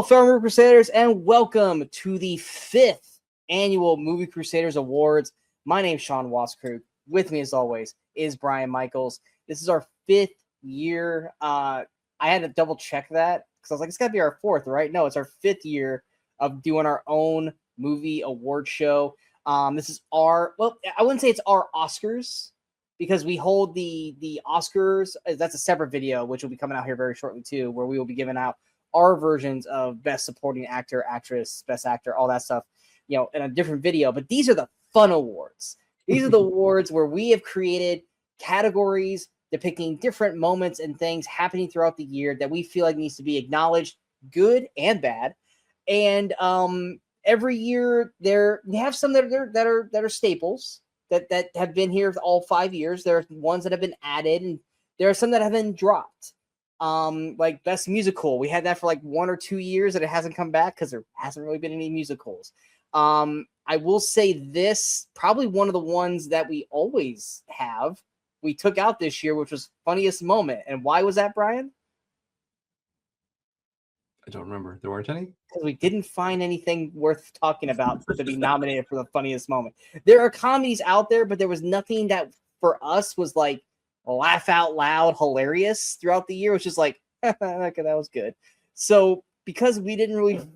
fellow Movie Crusaders, and welcome to the 5th annual Movie Crusaders Awards. My name's Sean Waskrug. With me, as always, is Brian Michaels. This is our 5th year. I had to double check that because I was like, it's got to be our 4th, right? No, it's our 5th year of doing our own movie award show. This is our, well, I wouldn't say it's our Oscars because we hold the Oscars. That's a separate video, which will be coming out here very shortly too, where we will be giving out our versions of Best Supporting Actor, Actress, Best Actor, all that stuff, you know, in a different video. But these are the fun awards. These are the awards where we have created categories depicting different moments and things happening throughout the year that we feel like needs to be acknowledged, good and bad. And every year we have some that are staples that have been here all 5 years. There are ones that have been added, and there are some that have been dropped. Like Best Musical, we had that for like 1 or 2 years, and it hasn't come back because there hasn't really been any musicals. I will say this, probably one of the ones that we always have, we took out this year, which was Funniest Moment. And why was that, Brian? I don't remember. There weren't any? Because we didn't find anything worth talking about to be nominated for the Funniest Moment. There are comedies out there, but there was nothing that for us was like laugh out loud hilarious throughout the year. It was just like, okay, that was good. So because we didn't really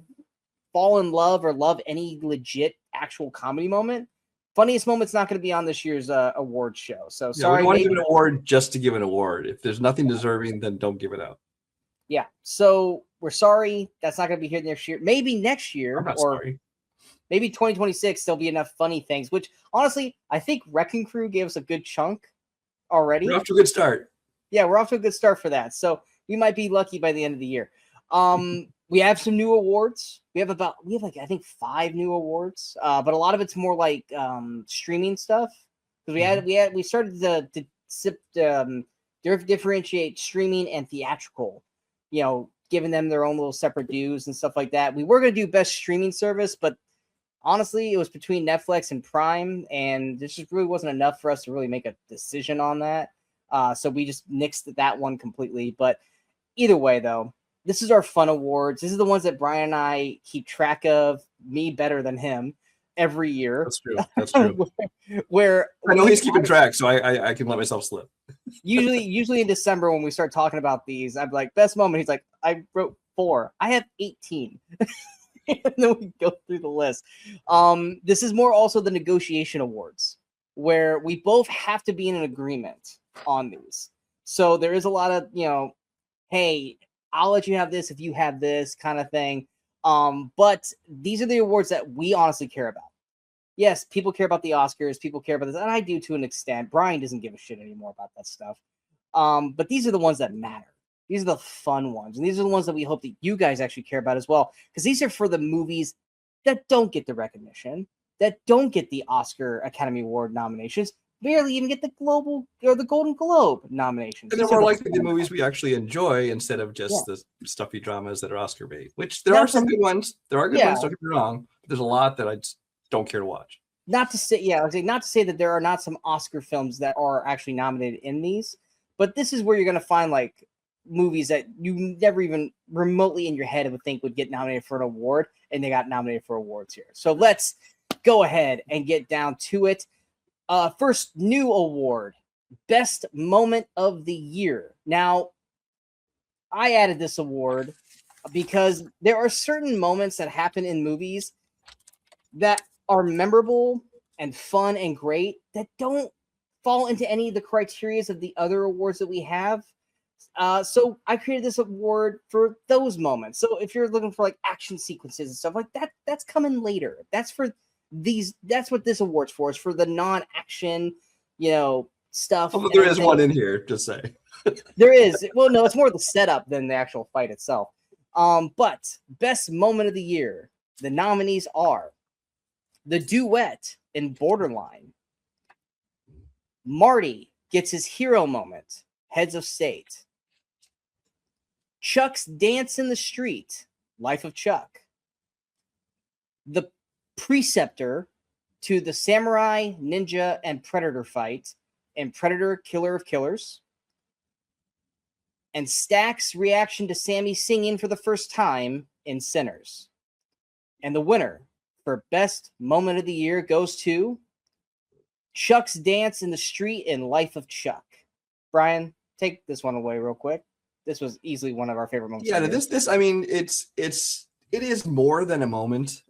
fall in love or love any legit actual comedy moment, Funniest Moment's not going to be on this year's award show. So sorry. We don't want to give an award just to give an award. If there's nothing deserving, then don't give it out. Yeah. So we're sorry. That's not going to be here next year. Maybe next year or sorry. Maybe 2026, there'll be enough funny things, which honestly, I think Wrecking Crew gave us a good chunk already. We're off to a good start. Yeah, we're off to a good start for that. So we might be lucky by the end of the year. We have some new awards. We have like I think 5 new awards. But a lot of it's more like streaming stuff. Because we started to differentiate streaming and theatrical, you know, giving them their own little separate dues and stuff like that. We were gonna do best streaming service, but honestly, it was between Netflix and Prime, and this just really wasn't enough for us to really make a decision on that. So we just nixed that one completely. But either way, though, this is our fun awards. This is the ones that Brian and I keep track of, me better than him, every year. That's true. That's true. where I know he's keeping track, so I can let myself slip. usually in December when we start talking about these, I'm like, best moment. He's like, I wrote 4. I have 18. And then we go through the list. This is more also the negotiation awards, where we both have to be in an agreement on these. So there is a lot of, you know, hey, I'll let you have this if you have this kind of thing. But these are the awards that we honestly care about. Yes, people care about the Oscars, people care about this, and I do to an extent. Brian doesn't give a shit anymore about that stuff. But these are the ones that matter. These are the fun ones, and these are the ones that we hope that you guys actually care about as well, because these are for the movies that don't get the recognition, that don't get the Oscar Academy Award nominations, barely even get the Global or the Golden Globe nominations. And they're more likely the movies we actually enjoy instead of just the stuffy dramas that are Oscar bait, which there are some good ones. There are good ones, don't get me wrong. But there's a lot that I just don't care to watch. Not to say that there are not some Oscar films that are actually nominated in these, but this is where you're going to find like movies that you never even remotely in your head would think would get nominated for an award, and they got nominated for awards here. So let's go ahead and get down to it. First new award, Best Moment of the Year. Now, I added this award because there are certain moments that happen in movies that are memorable and fun and great that don't fall into any of the criteria of the other awards that we have. So I created this award for those moments. So if you're looking for like action sequences and stuff like that, that's coming later. That's for these. That's what this award's for. It's for the non-action, you know, stuff. Well, there is one in here. Just say there is. Well, no, it's more the setup than the actual fight itself. But best moment of the year, the nominees are the duet in Borderline. Marty gets his hero moment, Heads of State. Chuck's Dance in the Street, Life of Chuck. The Preceptor to the Samurai, Ninja, and Predator fight in Predator, Killer of Killers. And Stack's reaction to Sammy singing for the first time in Sinners. And the winner for best moment of the year goes to Chuck's dance in the street in Life of Chuck. Brian, take this one away real quick. This was easily one of our favorite moments. Yeah, this I mean, it is more than a moment,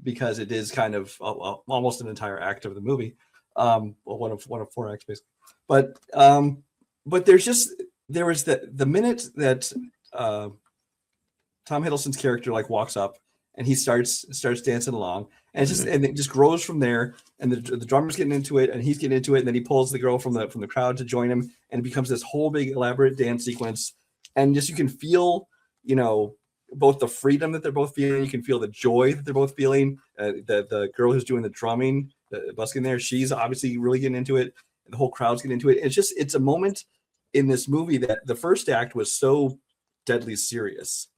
because it is kind of almost an entire act of the movie. Well, one of 4 acts basically. But there was the minute that Tom Hiddleston's character like walks up and he starts dancing along, and it just grows from there, and the drummer's getting into it and he's getting into it, and then he pulls the girl from the crowd to join him, and it becomes this whole big elaborate dance sequence, and just you can feel, you know, both the freedom that they're both feeling, you can feel the joy that they're both feeling. The girl who's doing the drumming, busking there, she's obviously really getting into it. The whole crowd's getting into it. It's a moment in this movie that the first act was so deadly serious,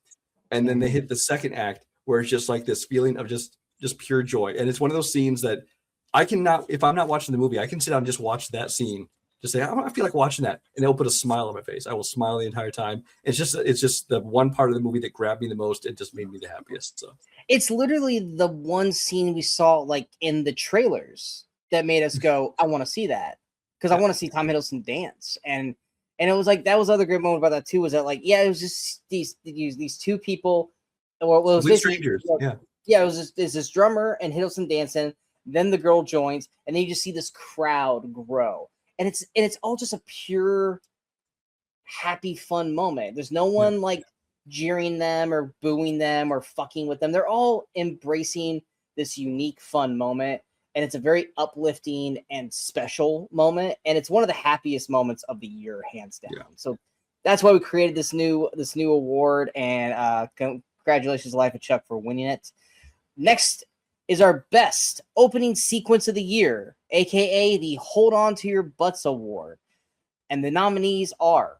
and then they hit the second act where it's just like this feeling of just pure joy. And it's one of those scenes that I cannot, if I'm not watching the movie, I can sit down and just watch that scene. Just say, I feel like watching that, and it'll put a smile on my face. I will smile the entire time. It's just the one part of the movie that grabbed me the most. It just made me the happiest. So it's literally the one scene we saw like in the trailers that made us go, I want to see that, because I want to see Tom Hiddleston dance. And it was like, that was the other great moment about that too, was that like, yeah, it was just these two people, or it was strangers. Yeah, it was just, this drummer and Hiddleston dancing. Then the girl joins, and then you just see this crowd grow. And it's all just a pure, happy, fun moment. There's no one like jeering them or booing them or fucking with them. They're all embracing this unique, fun moment. And it's a very uplifting and special moment. And it's one of the happiest moments of the year, hands down. Yeah. So that's why we created this new award. And congratulations, Life of Chuck, for winning it. Next is our best opening sequence of the year, aka the Hold On to Your Butts Award. And the nominees are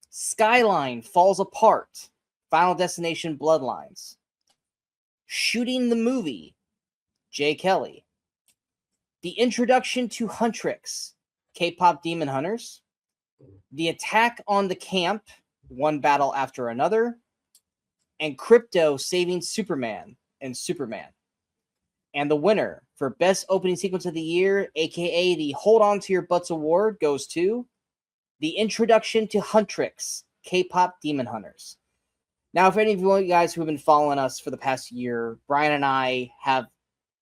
Skyline Falls Apart, Final Destination Bloodlines, Shooting the Movie, Jay Kelly, The Introduction to Huntrix, K-Pop Demon Hunters, The Attack on the Camp, One Battle After Another, and Crypto Saving Superman and Superman. And the winner for best opening sequence of the year, aka the Hold On to Your Butts Award, goes to The Introduction to Huntrix, K-Pop Demon Hunters. Now, if any of you guys who have been following us for the past year, Brian and I have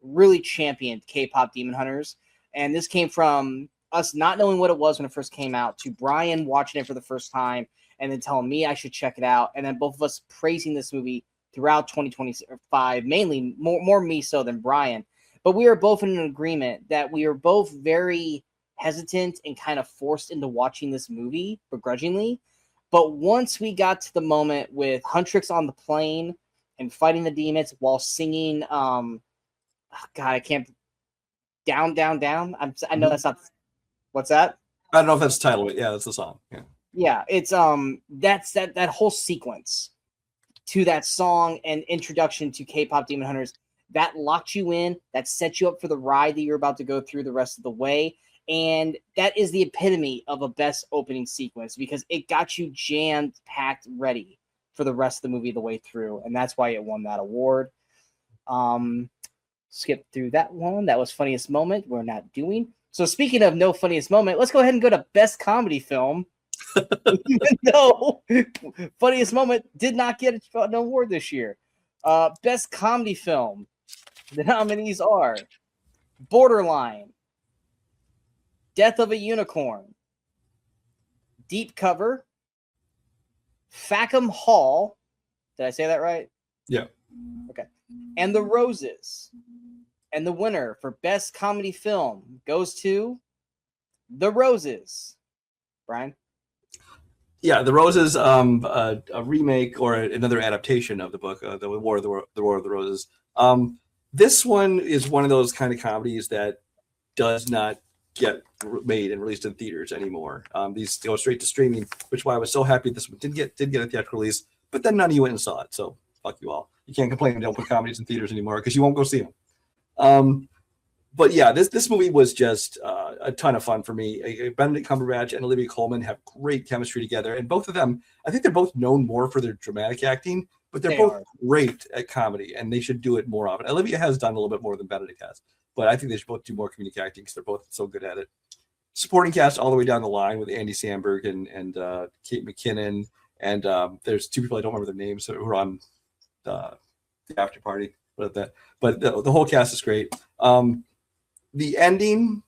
really championed K-Pop Demon Hunters. And this came from us not knowing what it was when it first came out, to Brian watching it for the first time and then telling me I should check it out. And then both of us praising this movie throughout 2025, mainly more me so than Brian. But we are both in an agreement that we are both very hesitant and kind of forced into watching this movie begrudgingly. But once we got to the moment with Huntrix on the plane and fighting the demons while singing, God, I can't, Down, Down, Down. I know that's not, what's that? I don't know if that's the title, but yeah, that's the song. Yeah, it's that's that whole sequence to that song and introduction to K-Pop Demon Hunters, that locked you in, that set you up for the ride that you're about to go through the rest of the way. And that is the epitome of a best opening sequence, because it got you jam-packed ready for the rest of the movie the way through. And that's why it won that award. Skip through that one. That was funniest moment. We're not doing. So speaking of no funniest moment, let's go ahead and go to best comedy film. Even though funniest moment did not get an award this year. Best comedy film. The nominees are Borderline, Death of a Unicorn, Deep Cover, Fackham Hall. Did I say that right? Yeah. Okay. And The Roses. And the winner for best comedy film goes to The Roses. Brian? Yeah, The Roses, a remake or another adaptation of the book, The War of the Roses. This one is one of those kind of comedies that does not get made and released in theaters anymore. These go straight to streaming, which is why I was so happy this one did get a theatrical release. But then none of you went and saw it, so fuck you all. You can't complain they don't put comedies in theaters anymore because you won't go see them. But yeah, this movie was just a ton of fun for me. Benedict Cumberbatch and Olivia Colman have great chemistry together, and both of them, I think they're both known more for their dramatic acting, but they're both great at comedy, and they should do it more often. Olivia has done a little bit more than Benedict has, but I think they should both do more comedic acting because they're both so good at it. Supporting cast all the way down the line with Andy Samberg and Kate McKinnon, and there's two people I don't remember their names who are on the after party, but the whole cast is great. The ending,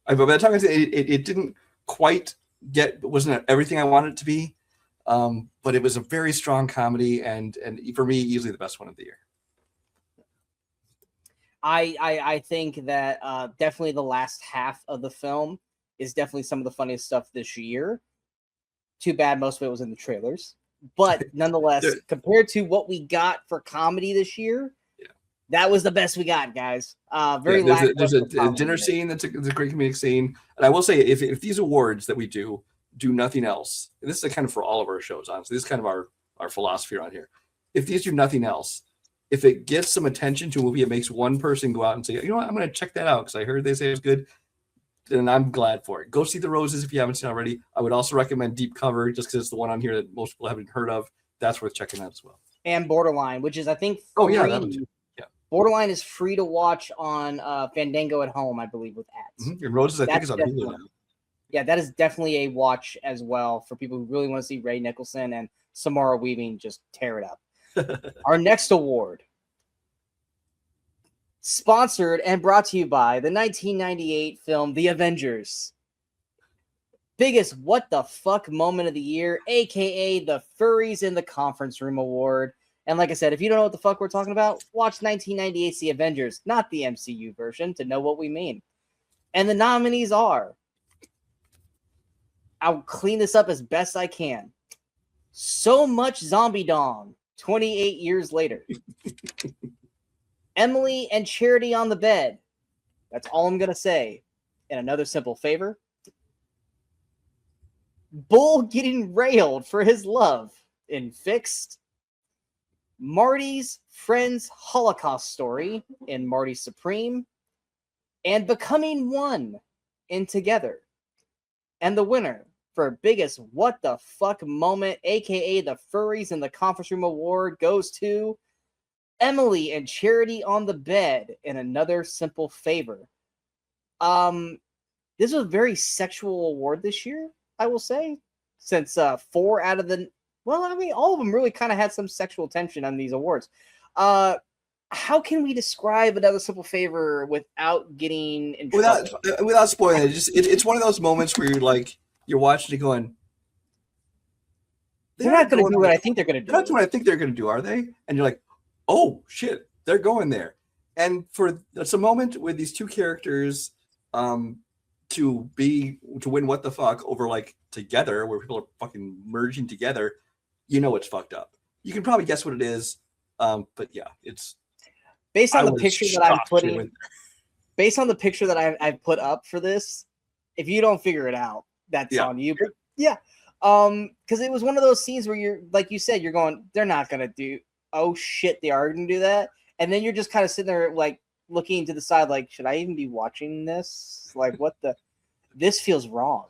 by the time it didn't quite wasn't everything I wanted it to be, but it was a very strong comedy, and for me, easily the best one of the year. I think that definitely the last half of the film is definitely some of the funniest stuff this year. Too bad most of it was in the trailers, but nonetheless, compared to what we got for comedy this year, that was the best we got, guys. There's a dinner scene that's a great comedic scene, and I will say if these awards that we do nothing else, and this is kind of for all of our shows, honestly, this is kind of our philosophy around here. If these do nothing else, if it gets some attention to a movie, it makes one person go out and say, you know what, I'm going to check that out because I heard they say it's good, then I'm glad for it. Go see The Roses if you haven't seen it already. I would also recommend Deep Cover just because it's the one on here that most people haven't heard of. That's worth checking out as well. And Borderline, which is, I think, free. That one too. Yeah. Borderline is free to watch on Fandango at home, I believe, with ads. Mm-hmm. And Roses, I think, is on Hulu now. Yeah, that is definitely a watch as well for people who really want to see Ray Nicholson and Samara Weaving just tear it up. Our next award, sponsored and brought to you by the 1998 film The Avengers. Biggest what the fuck moment of the year, aka the Furries in the Conference Room Award. And like I said, if you don't know what the fuck we're talking about, watch 1998's The Avengers, not the MCU version, to know what we mean. And the nominees are, I'll clean this up as best I can. So Much Zombie Dong, 28 years later. Emily and Charity on the Bed. That's all I'm going to say. And Another Simple Favor. Bull getting railed for his love in Fixed. Marty's Friends Holocaust Story in Marty Supreme. And Becoming One in Together. And the winner for biggest what the fuck moment, aka the Furries in the Conference Room Award, goes to Emily and Charity on the Bed in Another Simple Favor. This was a very sexual award this year, I will say, since 4 out of the, well, I mean, all of them really kind of had some sexual tension on these awards. How can we describe Another Simple Favor without getting in trouble? Without spoiling it, it's one of those moments where you're watching it going, they're not going to do what I think they're going to do. That's what I think they're going to do, are they? And you're like, oh shit, they're going there. And it's a moment with these two characters to win what the fuck over together, where people are fucking merging together. It's fucked up. You can probably guess what it is, but yeah, it's based on the picture that I'm putting. Based on the picture that I've put up for this, if you don't figure it out, that's on you. But yeah, because it was one of those scenes where you're, like you said, you're going, they're not gonna do. Oh shit, they are going to do that. And then you're just kind of sitting there looking to the side, should I even be watching this? What the, this feels wrong.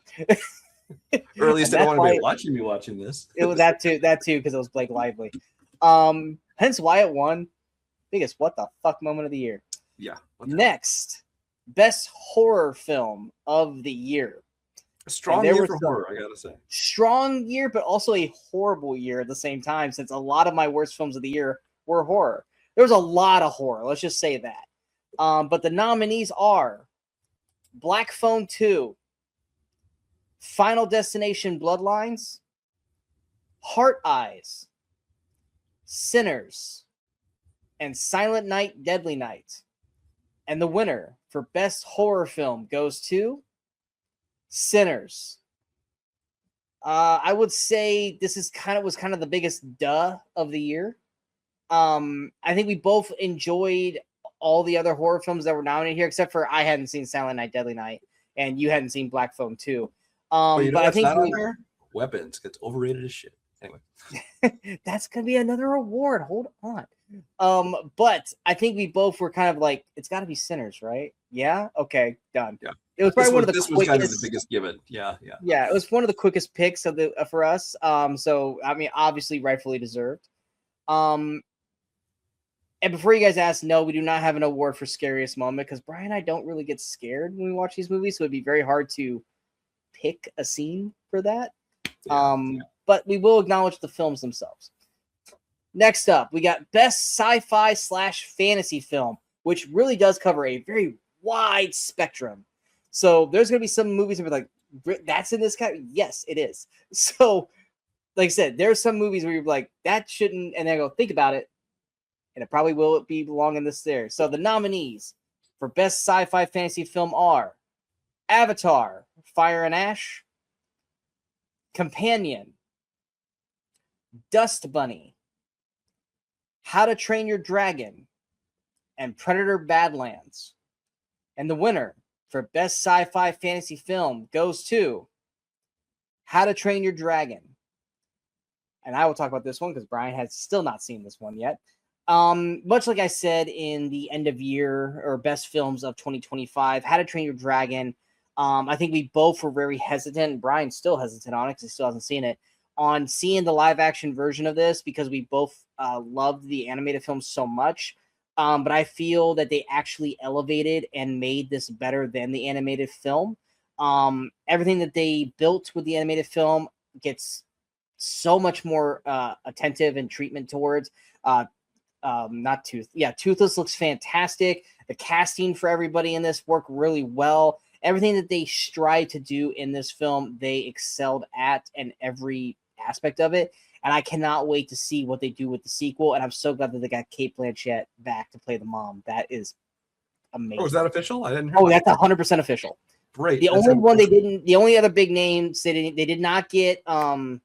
Or at least I don't want to be watching me watching this. It was that too, because it was Blake Lively. Hence why it won biggest what the fuck moment of the year. Yeah. Next, best horror film of the year. A strong year for horror, I gotta say. Strong year, but also a horrible year at the same time, since a lot of my worst films of the year were horror. There was a lot of horror, let's just say that. But the nominees are Black Phone 2, Final Destination Bloodlines, Heart Eyes, Sinners, and Silent Night, Deadly Night. And the winner for best horror film goes to Sinners. I would say this was kind of the biggest duh of the year. I think we both enjoyed all the other horror films that were nominated here, except for I hadn't seen Silent Night, Deadly Night, and you hadn't seen Black Phone 2. But I think Weapons gets overrated as shit. Anyway, that's gonna be another award. Hold on. But I think we both were kind of it's got to be Sinners, right? Yeah. Okay. Done. Yeah. It was probably this was kind of the biggest given. Yeah. Yeah. It was one of the quickest picks for us. So I mean, obviously, rightfully deserved. And before you guys ask, no, we do not have an award for scariest moment because Brian and I don't really get scared when we watch these movies, so it'd be very hard to pick a scene for that. But we will acknowledge the films themselves. Next up, we got best sci-fi / fantasy film, which really does cover a very wide spectrum. So there's going to be some movies that are like, that's in this category. Yes, it is. So, like I said, there's some movies where you're like, that shouldn't, and then I go, think about it, and it probably will belong in this there. So the nominees for best sci-fi fantasy film are Avatar, Fire and Ash, Companion, Dust Bunny, How to Train Your Dragon, and Predator Badlands. And the winner for best sci-fi fantasy film goes to How to Train Your Dragon. And I will talk about this one because Brian has still not seen this one yet. Much like I said in the end of year or best films of 2025, How to Train Your Dragon. I think we both were very hesitant. Brian's still hesitant on it because he still hasn't seen it. On seeing the live action version of this because we both loved the animated film so much. But I feel that they actually elevated and made this better than the animated film. Everything that they built with the animated film gets so much more attentive and treatment towards. Not Tooth. Yeah, Toothless looks fantastic. The casting for everybody in this worked really well. Everything that they strive to do in this film, they excelled at in every aspect of it. And I cannot wait to see what they do with the sequel. And I'm so glad that they got Cate Blanchett back to play the mom. That is amazing. Oh, is that official? I didn't hear. Oh, that's 100% official. Great. The only one they didn't, the only other big name, they did not get Jaimin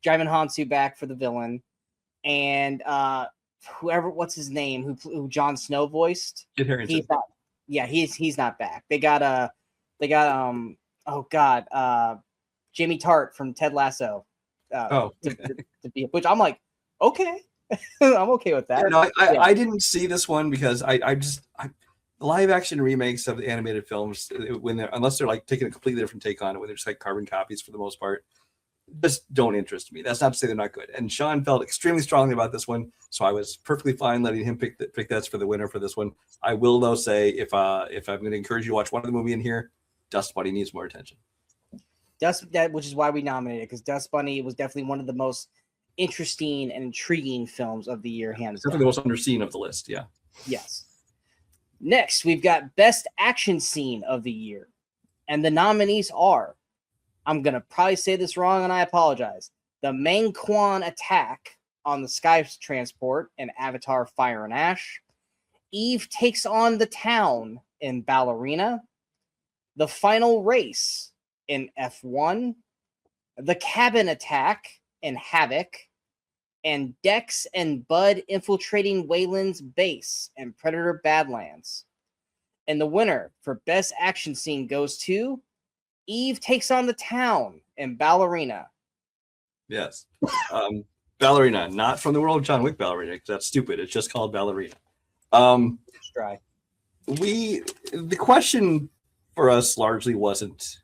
Hansu back for the villain. And whoever, what's his name, who Jon Snow voiced? Kit Harington. He's not. Yeah, he's not back. They got Jamie Tart from Ted Lasso. To be, which I'm like, okay, I'm okay with that. Yeah, no, I didn't see this one because I live action remakes of the animated films unless they're like taking a completely different take on it, when they're just like carbon copies for the most part, just don't interest me. That's not to say they're not good. And Sean felt extremely strongly about this one, so I was perfectly fine letting him pick that for the winner for this one. I will though say if I'm going to encourage you to watch one of the movie in here, Dust Bunny needs more attention. Which is why we nominated, because Dust Bunny was definitely one of the most interesting and intriguing films of the year, hands down. Definitely the most underseen of the list, yeah. Yes. Next, we've got Best Action Scene of the year. And the nominees are, I'm going to probably say this wrong and I apologize, the Mang Quan attack on the Sky Transport in Avatar Fire and Ash, Eve takes on the town in Ballerina, the final race in F1, the cabin attack in Havoc, and Dex and Bud infiltrating Wayland's base in Predator Badlands. And the winner for Best Action Scene goes to Eve Takes on the Town in Ballerina. Yes. Ballerina, not from the world of John Wick Ballerina, because that's stupid. It's just called Ballerina. Try. The question for us largely wasn't,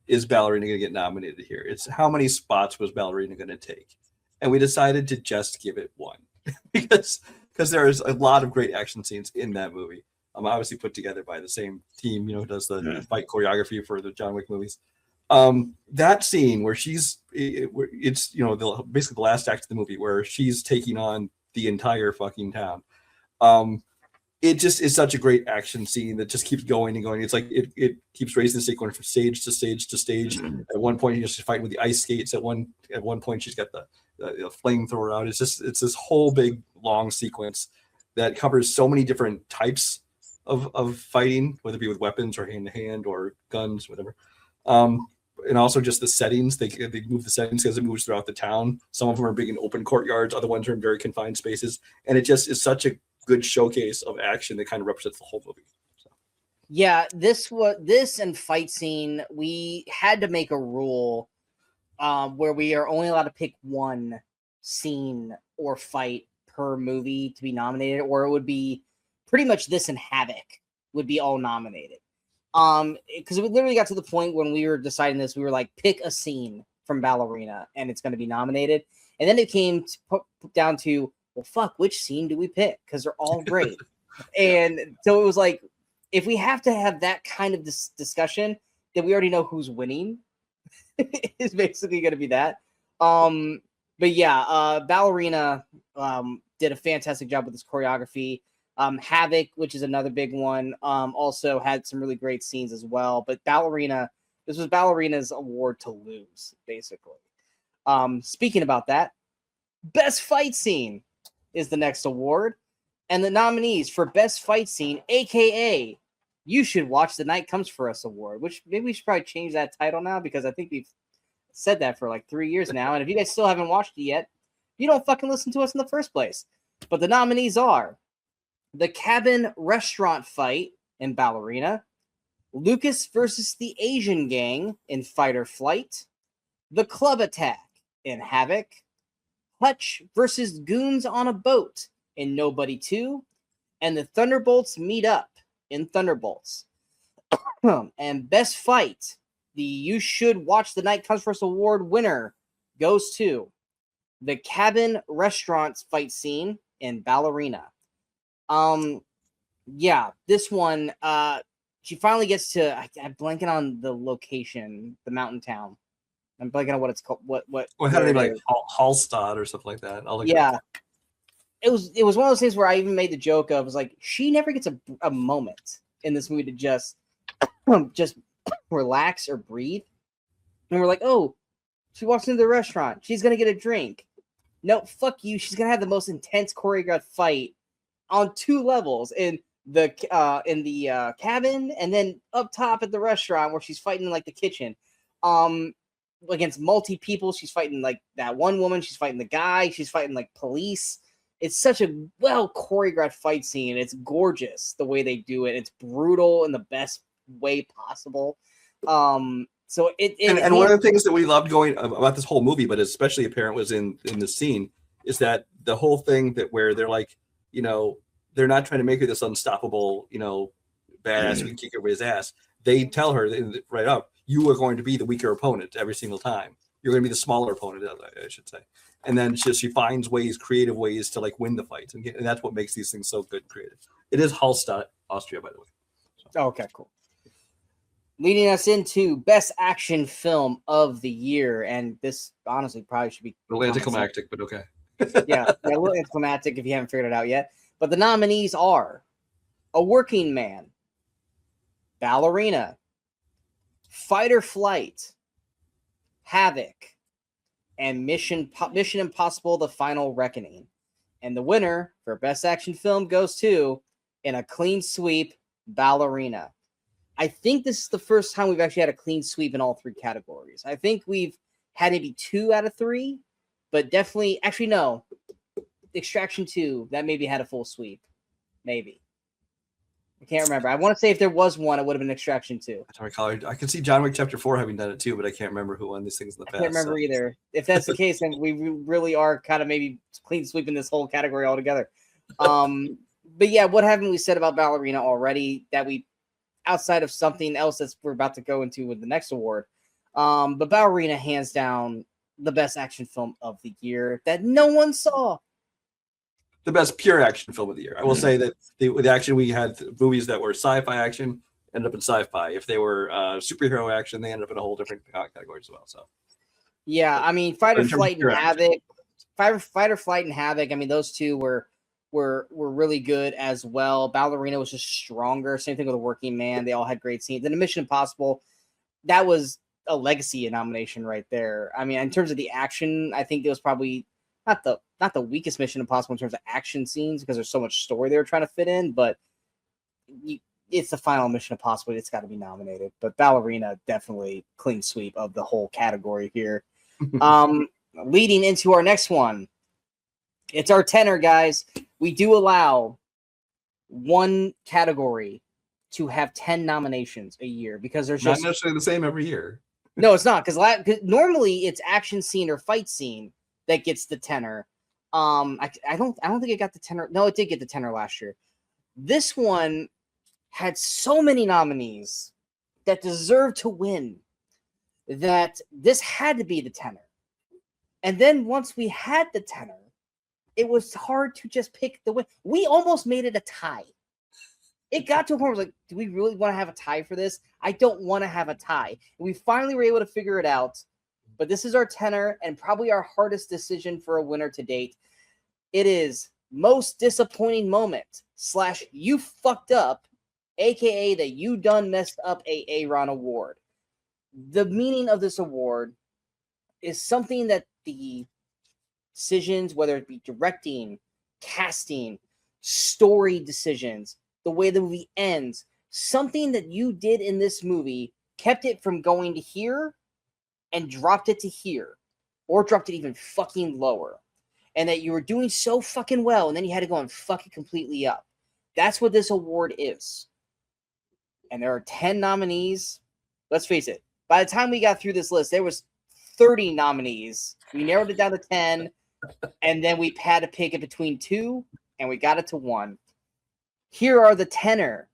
is Ballerina going to get nominated here? It's how many spots was Ballerina going to take? And we decided to just give it one because there's a lot of great action scenes in that movie. Obviously put together by the same team, who does the fight choreography for the John Wick movies. That scene where it's basically the last act of the movie where she's taking on the entire fucking town. It just is such a great action scene that just keeps going and going. It's like it keeps raising the sequence from stage to stage to stage. At one point, she's fighting with the ice skates. At one point, she's got the flamethrower out. It's this whole big long sequence that covers so many different types of fighting, whether it be with weapons or hand to hand or guns, whatever. And also just the settings. They move the settings as it moves throughout the town. Some of them are big in open courtyards. Other ones are in very confined spaces. And it just is such a good showcase of action that kind of represents the whole movie. So. Yeah, this and fight scene, we had to make a rule where we are only allowed to pick one scene or fight per movie to be nominated, or it would be pretty much this and Havoc would be all nominated. Because we literally got to the point when we were deciding this, we were like, pick a scene from Ballerina, and it's going to be nominated. And then it came down to, well, fuck, which scene do we pick? Because they're all great. And so it was like, if we have to have that kind of discussion, then we already know who's winning. It's basically going to be that. But yeah, Ballerina did a fantastic job with this choreography. Havoc, which is another big one, also had some really great scenes as well. But Ballerina, this was Ballerina's award to lose, basically. Speaking about that, Best Fight Scene is the next award. And the nominees for Best Fight Scene, a.k.a. You Should Watch The Night Comes For Us award, which maybe we should probably change that title now, because I think we've said that for like 3 years now. And if you guys still haven't watched it yet, you don't fucking listen to us in the first place. But the nominees are the cabin restaurant fight in Ballerina, Lucas versus the Asian Gang in Fight or Flight, the club attack in Havoc, Hutch versus Goons on a Boat in Nobody 2, and the Thunderbolts meet up in Thunderbolts. And Best Fight, the You Should Watch The Night Comes For Us award winner goes to the cabin restaurants fight scene in Ballerina. Yeah, this one, she finally gets to, I'm blanking on the location, the mountain town. I'm blanking on what it's called. What had it like Hallstatt or something like that. Yeah. It was one of those things where I even made the joke of, was like, she never gets a moment in this movie to just relax or breathe. And we're like, oh, she walks into the restaurant, she's gonna get a drink. No, fuck you. She's gonna have the most intense choreographed fight on 2 levels, in the cabin, and then up top at the restaurant where she's fighting in like the kitchen. Against multi people. She's fighting like that one woman, she's fighting the guy, she's fighting like police. It's such a well choreographed fight scene. It's gorgeous the way they do it. It's brutal in the best way possible. So and one of the things that we loved going about this whole movie, but especially apparent, was in this scene, is that the whole thing that where they're like, you know, they're not trying to make her this unstoppable, you know, badass who can kick everybody's ass. They tell her right up, you are going to be the weaker opponent every single time. You're going to be the smaller opponent, I should say. And then she finds creative ways to like win the fights, and that's what makes these things so good and creative. It is Hallstatt, Austria, by the way. So. Okay, cool. Leading us into Best Action Film of the Year, and this honestly probably should be a little anticlimactic, but okay. Yeah, a little anticlimactic if you haven't figured it out yet. But the nominees are A Working Man, Ballerina, Fight or Flight, Havoc, and Mission Impossible: The Final Reckoning. And the winner for Best Action Film goes to, in a clean sweep, Ballerina. I think this is the first time we've actually had a clean sweep in all 3 categories. I think we've had maybe 2 out of 3, but definitely, actually no, Extraction 2, that maybe had a full sweep. Maybe. I can't remember. I want to say if there was one, it would have been Extraction 2. I don't recall. I can see John Wick Chapter 4 having done it too, but I can't remember who won these things in the past. I can't remember either. If that's the case, then we really are kind of maybe clean sweeping this whole category altogether. But yeah, what haven't we said about Ballerina already that we, outside of something else that we're about to go into with the next award? But Ballerina, hands down, the best action film of the year that no one saw. The best pure action film of the year. I will say that the action, we had movies that were sci-fi action ended up in sci-fi. If they were superhero action, they ended up in a whole different category as well. So, yeah, I mean, Fight or Flight and Havoc, Fight or Flight and Havoc. I mean, those two were really good as well. Ballerina was just stronger. Same thing with A Working Man. They all had great scenes. And Mission Impossible, that was a legacy nomination right there. I mean, in terms of the action, I think it was probably not the weakest Mission Impossible in terms of action scenes, because there's so much story they were trying to fit in, but it's the final Mission Impossible. It's got to be nominated. But Ballerina, definitely clean sweep of the whole category here. Leading into our next one, it's our tenor, guys. We do allow one category to have 10 nominations a year, because there's not necessarily the same every year. No, it's not, because normally it's action scene or fight scene that gets the tenor. I don't think it got the tenor. No, it did get the tenor last year. This one had so many nominees that deserve to win that this had to be the tenor. And then once we had the tenor, it was hard to just pick the win. We almost made it a tie. It got to a point where I was like, do we really want to have a tie for this? I don't want to have a tie. And we finally were able to figure it out. But this is our tenor and probably our hardest decision for a winner to date. It is most disappointing moment / you fucked up, aka the you done messed up Aaron award. The meaning of this award is something that the decisions, whether it be directing, casting, story decisions, the way the movie ends, something that you did in this movie kept it from going to here and dropped it to here, or dropped it even fucking lower. And that you were doing so fucking well, and then you had to go and fuck it completely up. That's what this award is. And there are 10 nominees. Let's face it, by the time we got through this list, there was 30 nominees. We narrowed it down to 10, and then we had to pick it between 2, and we got it to 1. Here are the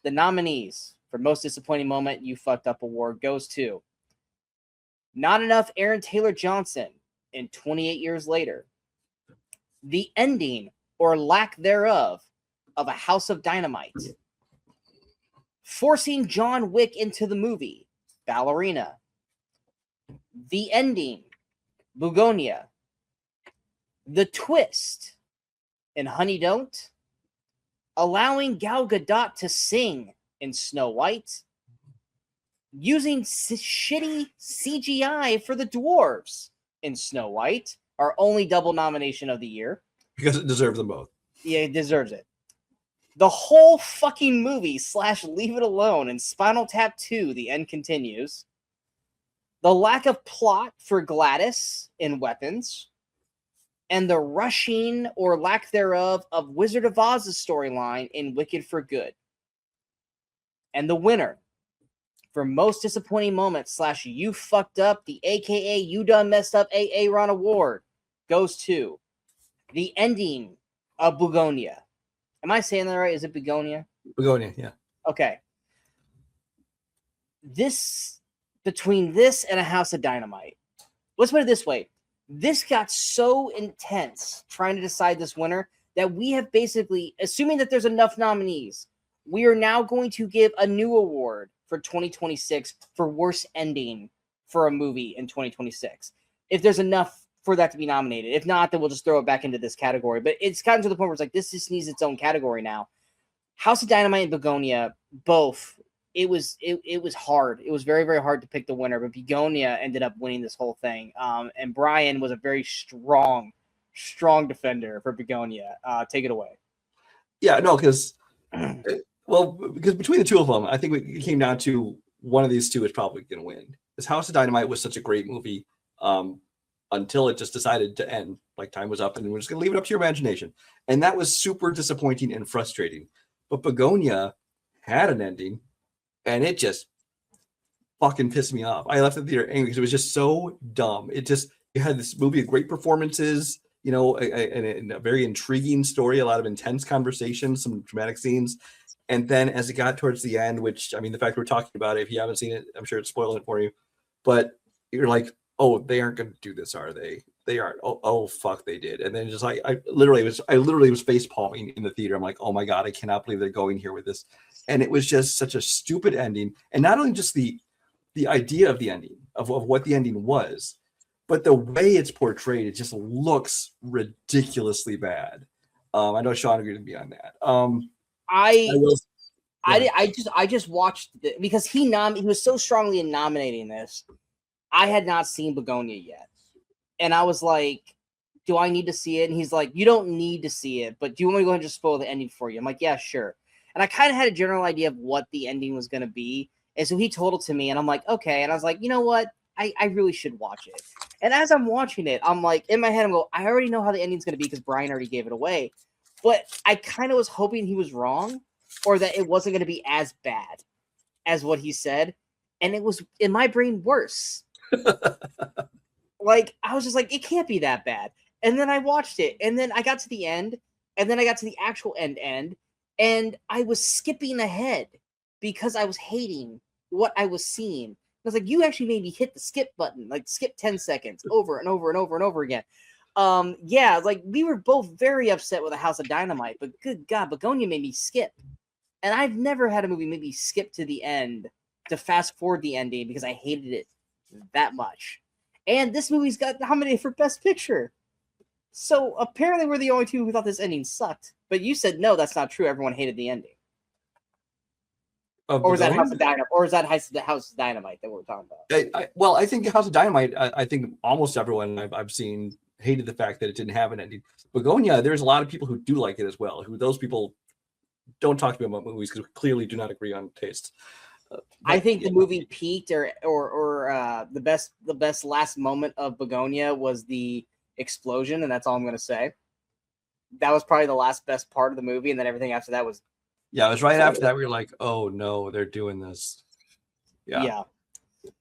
nominees for most disappointing moment you fucked up award goes to Not Enough Aaron Taylor Johnson in 28 Years Later. The ending or lack thereof of A House of Dynamite. Forcing John Wick into the movie, Ballerina. The ending, Bugonia. The twist in Honey Don't. Allowing Gal Gadot to sing in Snow White. Using shitty CGI for the dwarves in Snow White, our only double nomination of the year. Because it deserves them both. Yeah, it deserves it. The whole fucking movie / Leave It Alone in Spinal Tap 2, The End Continues. The lack of plot for Gladys in Weapons. And the rushing or lack thereof of Wizard of Oz's storyline in Wicked for Good. And the winner for most disappointing moment / you fucked up, the aka you done messed up Aaron award goes to the ending of Bugonia. Am I saying that right? Is it Begonia? Begonia, yeah. Okay. Between this and A House of Dynamite, let's put it this way. This got so intense trying to decide this winner that we have basically, assuming that there's enough nominees, we are now going to give a new award for 2026 for worst ending for a movie in 2026. If there's enough for that to be nominated. If not, then we'll just throw it back into this category. But it's gotten to the point where it's like, this just needs its own category now. House of Dynamite and Begonia, both, it was hard. It was very, very hard to pick the winner, but Begonia ended up winning this whole thing. And Brian was a very strong defender for Begonia. Take it away. Yeah, no, because between the two of them, I think it came down to one of these two is probably going to win. This House of Dynamite was such a great movie. Until it just decided to end, like time was up and we're just going to leave it up to your imagination. And that was super disappointing and frustrating. But Begonia had an ending and it just fucking pissed me off. I left the theater angry because it was just so dumb. You had this movie of great performances, you know, a very intriguing story, a lot of intense conversations, some dramatic scenes. And then as it got towards the end, which, I mean, the fact we're talking about it, if you haven't seen it, I'm sure it's spoiling it for you. But you're like, oh, they aren't going to do this, are they? They aren't. Oh, fuck, they did. And then just like I literally was face palming in the theater. I'm like, oh my god, I cannot believe they're going here with this. And it was just such a stupid ending. And not only just the idea of the ending of what the ending was, but the way it's portrayed, it just looks ridiculously bad. I know Sean agreed with me on that. I just watched it because he was so strongly in nominating this. I had not seen Begonia yet. And I was like, do I need to see it? And he's like, you don't need to see it, but do you want me to go ahead and just spoil the ending for you? I'm like, yeah, sure. And I kind of had a general idea of what the ending was going to be. And so he told it to me, and I'm like, okay. And I was like, you know what? I really should watch it. And as I'm watching it, I'm like, in my head, I'm going, I already know how the ending's going to be because Brian already gave it away. But I kind of was hoping he was wrong or that it wasn't going to be as bad as what he said. And it was, in my brain, worse. Like, I was just like, it can't be that bad. And then I watched it, and then I got to the end, and then I got to the actual end, and I was skipping ahead because I was hating what I was seeing. was like, you actually made me hit the skip button, like skip 10 seconds over and over and over and over again. Yeah, like we were both very upset with the House of Dynamite, but good God, Begonia made me skip. And I've never had a movie make me skip to the end to fast forward the ending because I hated it that much. And this movie's got nominated for Best Picture. So apparently we're the only two who thought this ending sucked. But you said no, that's not true. Everyone hated the ending. Or was that House of Dynamite? Or is that House of Dynamite that we're talking about? Well, I think House of Dynamite. I think almost everyone I've seen hated the fact that it didn't have an ending. Begonia, there's a lot of people who do like it as well. Who those people don't talk to me about movies because we clearly do not agree on taste. I think the movie peaked, or the best last moment of Begonia was the explosion, and that's all I'm going to say. That was probably the last best part of the movie, and then everything after that was. Yeah, it was right after that we were like, oh no, they're doing this. Yeah.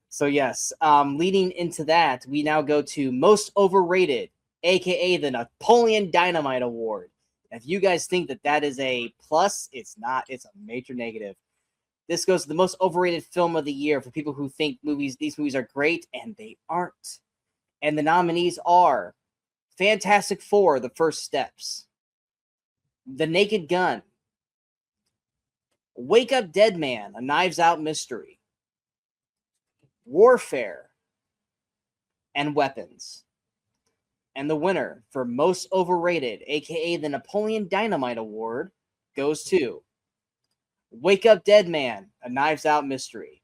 So yes, leading into that, we now go to most overrated, aka the Napoleon Dynamite Award. If you guys think that is a plus, it's not. It's a major negative. This goes to the most overrated film of the year for people who think these movies are great, and they aren't. And the nominees are Fantastic Four: The First Steps, The Naked Gun, Wake Up Dead Man: A Knives Out Mystery, Warfare, and Weapons. And the winner for most overrated, aka the Napoleon Dynamite Award, goes to Wake Up Dead Man: A Knives Out Mystery.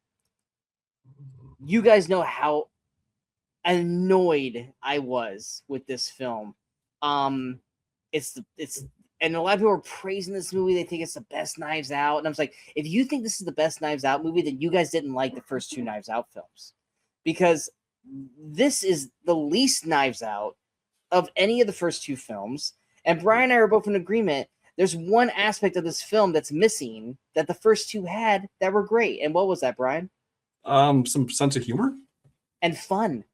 You guys know how annoyed I was with this film. It's and a lot of people are praising this movie. They think it's the best Knives Out, and I was like, if you think this is the best Knives Out movie, then you guys didn't like the first two Knives Out films, because this is the least Knives Out of any of the first two films. And Brian and I are both in agreement. There's one aspect of this film that's missing that the first two had that were great. And what was that, Brian? Some sense of humor and fun.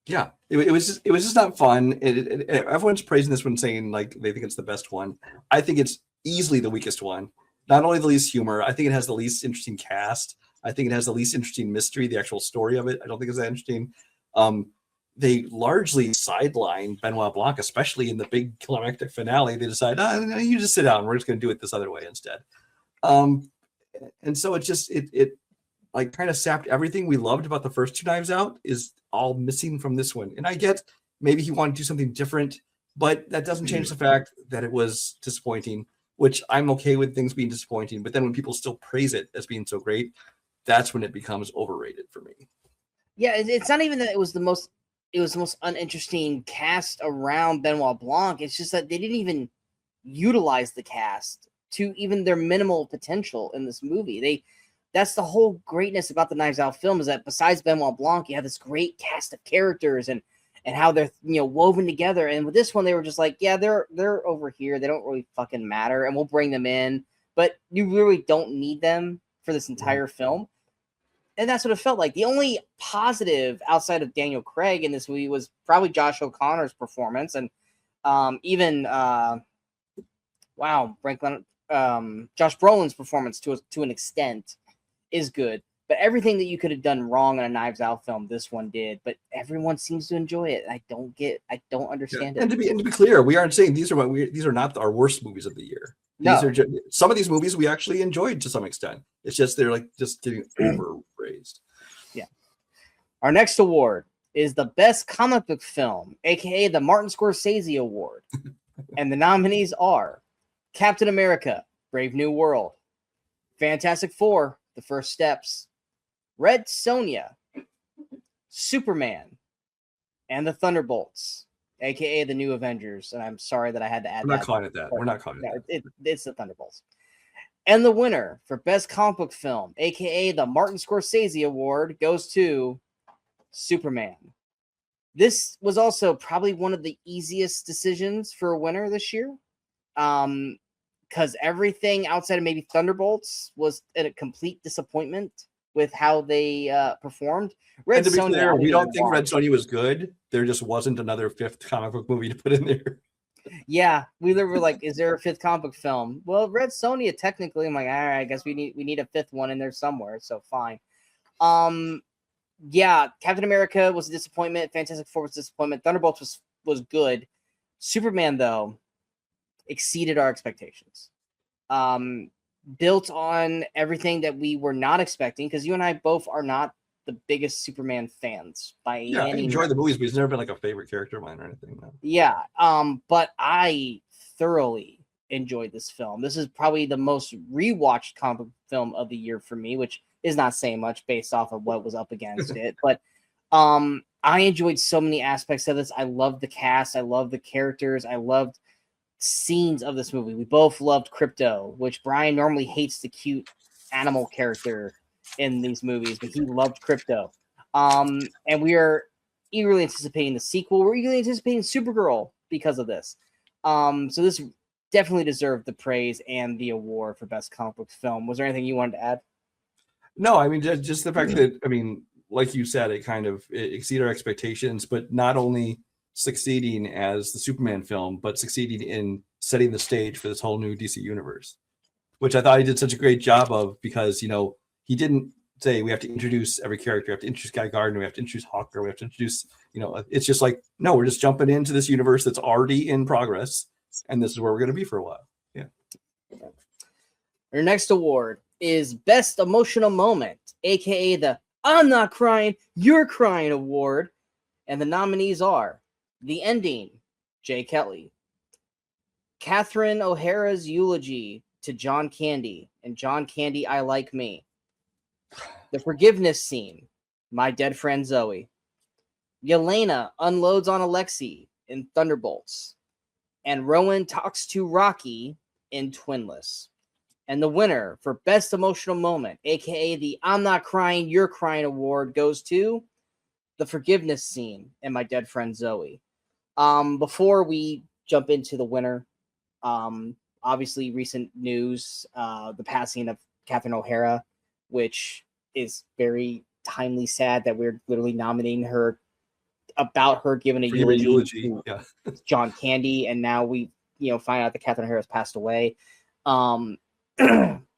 Yeah, it was just not fun. Everyone's praising this one, saying like they think it's the best one. I think it's easily the weakest one. Not only the least humor, I think it has the least interesting cast. I think it has the least interesting mystery. The actual story of it, I don't think it's that interesting. They largely sideline Benoit Blanc, especially in the big climactic finale. They decide, no, you just sit down. We're just going to do it this other way instead. And so it like kind of sapped everything we loved about the first two Knives Out is all missing from this one. And I get maybe he wanted to do something different, but that doesn't change the fact that it was disappointing, which I'm okay with things being disappointing. But then when people still praise it as being so great, that's when it becomes overrated for me. Yeah, it's not even that it was the most uninteresting cast around Benoit Blanc. It's just that they didn't even utilize the cast to even their minimal potential in this movie. That's the whole greatness about the Knives Out film, is that besides Benoit Blanc, you have this great cast of characters and how they're woven together. And with this one, they were just like, yeah, they're over here. They don't really fucking matter, and we'll bring them in, but you really don't need them for this entire film. And that's what it felt like. The only positive outside of Daniel Craig in this movie was probably Josh O'Connor's performance, and even Josh Brolin's performance to an extent is good. But everything that you could have done wrong in a Knives Out film, this one did. But everyone seems to enjoy it. I don't understand it. And to be clear, we aren't saying these are not our worst movies of the year. These are some of these movies we actually enjoyed to some extent. It's just they're like just getting overpraised. Yeah. Our next award is the best comic book film, aka the Martin Scorsese Award. And the nominees are Captain America: Brave New World, Fantastic Four: The First Steps, Red Sonja, Superman, and the Thunderbolts, aka the New Avengers. And I'm sorry that I had to add that. We're not calling it that. We're not calling it that. It's the Thunderbolts. And the winner for best comic book film, aka the Martin Scorsese Award, goes to Superman. This was also probably one of the easiest decisions for a winner this year. Because everything outside of maybe Thunderbolts was a complete disappointment with how they performed. And to be clear, we don't think Red Sonja was good. There just wasn't another fifth comic book movie to put in there. Yeah, we were like, is there a fifth comic book film? Well, Red Sonja, technically, I'm like, all right, I guess we need a fifth one in there somewhere, so fine. yeah, Captain America was a disappointment. Fantastic Four was a disappointment. Thunderbolts was good. Superman, though, exceeded our expectations. Built on everything that we were not expecting, because you and I both are not the biggest Superman fans by Yeah, I any enjoy means. the movies, but he's never been like a favorite character of mine or anything. No. Yeah, but I thoroughly enjoyed this film. This is probably the most rewatched comic book film of the year for me, which is not saying much based off of what was up against it. But I enjoyed so many aspects of this. I loved the cast. I loved the characters. I loved scenes of this movie. We both loved Crypto, which Brian normally hates the cute animal character in these movies, but he loved Crypto. And we are eagerly anticipating the sequel. We're eagerly anticipating Supergirl because of this. So this definitely deserved the praise and the award for best comic book film. Was there anything you wanted to add? No, I mean, just the fact that, I mean, like you said, it exceeded our expectations, but not only succeeding as the Superman film, but succeeding in setting the stage for this whole new DC universe, which I thought he did such a great job of, because, he didn't say we have to introduce every character, we have to introduce Guy Gardner, we have to introduce Hawker, we have to introduce, it's just like, no, we're just jumping into this universe that's already in progress, and this is where we're going to be for a while. Yeah. Our next award is Best Emotional Moment, aka the I'm Not Crying, You're Crying award. And the nominees are The Ending, Jay Kelly, Catherine O'Hara's eulogy to John Candy, and John Candy, I Like Me. The Forgiveness Scene, My Dead Friend Zoe. Yelena unloads on Alexei in Thunderbolts. And Rowan talks to Rocky in Twinless. And the winner for Best Emotional Moment, aka the I'm Not Crying, You're Crying award, goes to The Forgiveness Scene and My Dead Friend Zoe. Before we jump into the winner, obviously recent news, the passing of Catherine O'Hara, which is very timely sad that we're literally nominating her about her giving a eulogy to John Candy, and now we find out that Catherine O'Hara has passed away.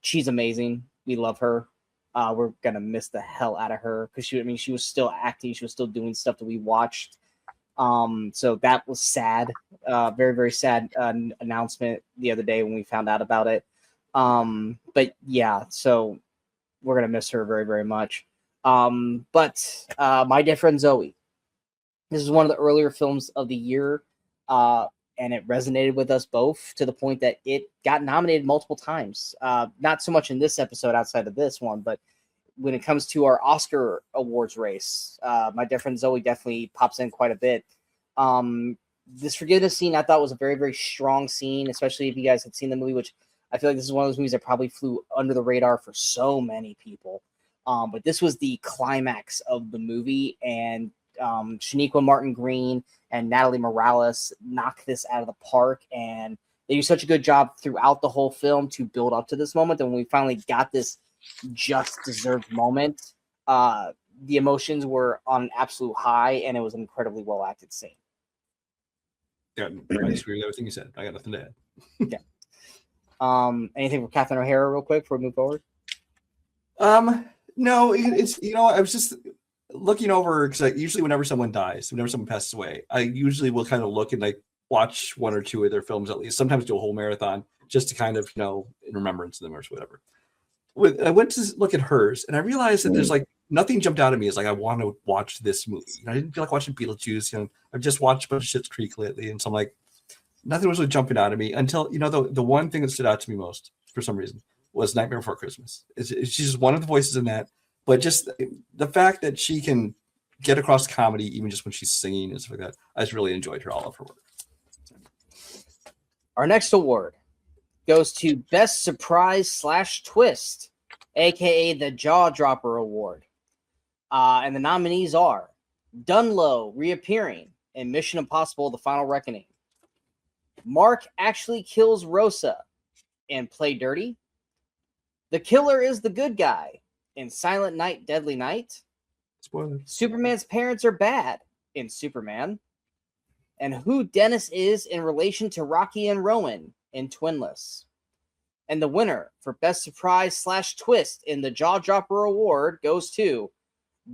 She's amazing. We love her. We're gonna miss the hell out of her, because she was still acting, she was still doing stuff that we watched. So that was sad. Very, very sad announcement the other day when we found out about it. But yeah, so we're gonna miss her very, very much. But My Dead Friend Zoe. This is one of the earlier films of the year. And it resonated with us both to the point that it got nominated multiple times. Not so much in this episode outside of this one, but when it comes to our Oscar awards race, My Dead Friend Zoe definitely pops in quite a bit. This Forgiveness scene I thought was a very, very strong scene, especially if you guys had seen the movie, which I feel like this is one of those movies that probably flew under the radar for so many people. But this was the climax of the movie, and Shaniqua Martin Green and Natalie Morales knock this out of the park, and they do such a good job throughout the whole film to build up to this moment. And when we finally got this just deserved moment, the emotions were on an absolute high, and it was an incredibly well acted scene. Yeah, I disagree with everything you said. I got nothing to add. Yeah. Anything for Catherine O'Hara real quick before we move forward? No, it's I was just looking over, because usually whenever someone dies, whenever someone passes away, I usually will kind of look and like watch one or two of their films at least. Sometimes do a whole marathon just to kind of in remembrance of them or whatever. I went to look at hers, and I realized that there's like nothing jumped out at me as like I want to watch this movie. I didn't feel like watching Beetlejuice. I've just watched a bunch of Schitt's Creek lately, and so I'm like, nothing was really jumping out at me until the one thing that stood out to me most for some reason was Nightmare Before Christmas. She's just one of the voices in that. But just the fact that she can get across comedy even just when she's singing and stuff like that, I just really enjoyed all of her work. Our next award goes to Best Surprise / Twist, aka the Jaw Dropper Award. And the nominees are Dunlow reappearing in Mission Impossible: The Final Reckoning. Mark actually kills Rosa in Play Dirty. The killer is the good guy in Silent Night, Deadly Night. Spoilers. Superman's parents are bad in Superman. And who Dennis is in relation to Rocky and Rowan in Twinless. And the winner for Best Surprise / Twist in the Jaw Dropper Award goes to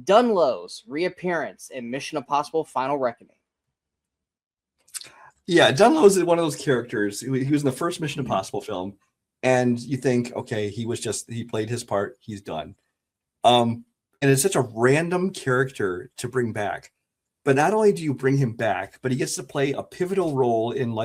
Dunlow's reappearance in Mission Impossible Final Reckoning. Yeah, Dunlow is one of those characters. He was in the first Mission Impossible film, and you think, okay, he played his part, he's done. And it's such a random character to bring back. But not only do you bring him back, but he gets to play a pivotal role in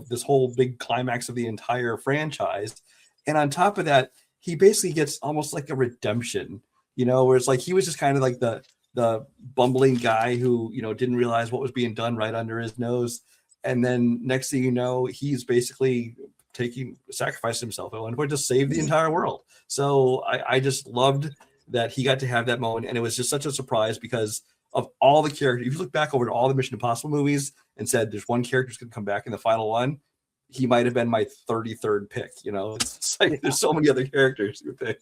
this whole big climax of the entire franchise. And on top of that, he basically gets almost like a redemption, where it's like he was just kind of like the bumbling guy who, didn't realize what was being done right under his nose. And then next thing you know, he's basically sacrificing himself at one point to save the entire world. So I just loved that he got to have that moment. And it was just such a surprise because of all the characters. If you look back over all the Mission Impossible movies and said there's one character who's going to come back in the final one, he might have been my 33rd pick. It's like there's so many other characters you would pick.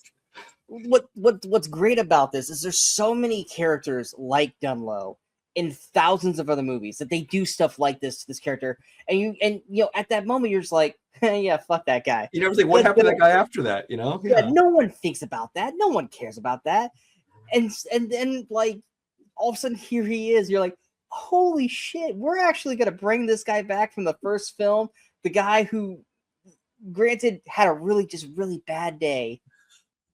What's great about this is there's so many characters like Dunlow in thousands of other movies that they do stuff like this character, and at that moment you're just like, yeah, fuck that guy. You never think what happened to that guy after that, Yeah, no one thinks about that. No one cares about that. And then like all of a sudden here he is. You're like, holy shit, we're actually gonna bring this guy back from the first film. The guy who, granted, had a really bad day.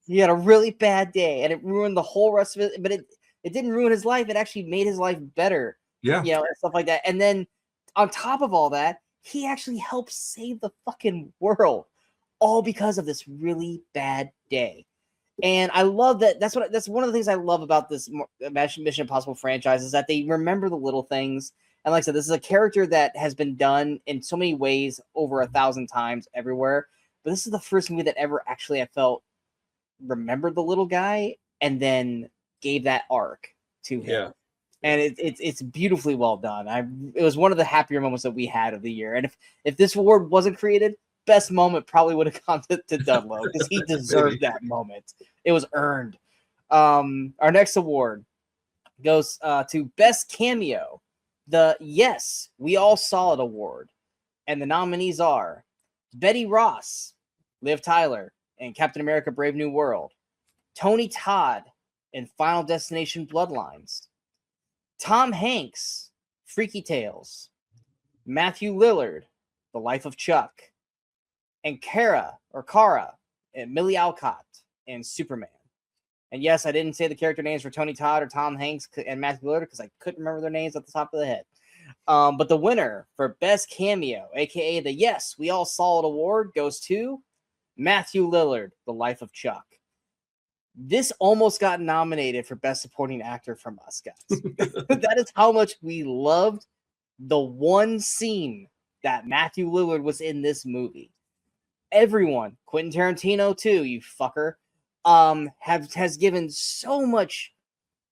He had a really bad day, and it ruined the whole rest of it. But it didn't ruin his life. It actually made his life better. Yeah. And stuff like that. And then on top of all that, he actually helped save the fucking world, all because of this really bad day. And I love that. That's one of the things I love about this Mission Impossible franchise is that they remember the little things. And like I said, this is a character that has been done in so many ways over 1,000 times everywhere. But this is the first movie that ever actually I felt remembered the little guy and then gave that arc to him. Yeah. And it's beautifully well done. It was one of the happier moments that we had of the year. And if this award wasn't created, best moment probably would have gone to Dunlow because he deserved that moment. It was earned. Our next award goes to Best Cameo, the Yes, We All Saw It Award. And the nominees are Betty Ross, Liv Tyler, and Captain America Brave New World, Tony Todd in Final Destination Bloodlines, Tom Hanks, Freaky Tales, Matthew Lillard, The Life of Chuck, and Kara and Millie Alcott in Superman. And yes, I didn't say the character names for Tony Todd or Tom Hanks and Matthew Lillard because I couldn't remember their names at the top of the head. But the winner for Best Cameo, aka the Yes, We All Saw It Award, goes to Matthew Lillard, The Life of Chuck. This almost got nominated for Best Supporting Actor from us, guys. That is how much we loved the one scene that Matthew Lillard was in this movie. Everyone, Quentin Tarantino too, you fucker, has given so much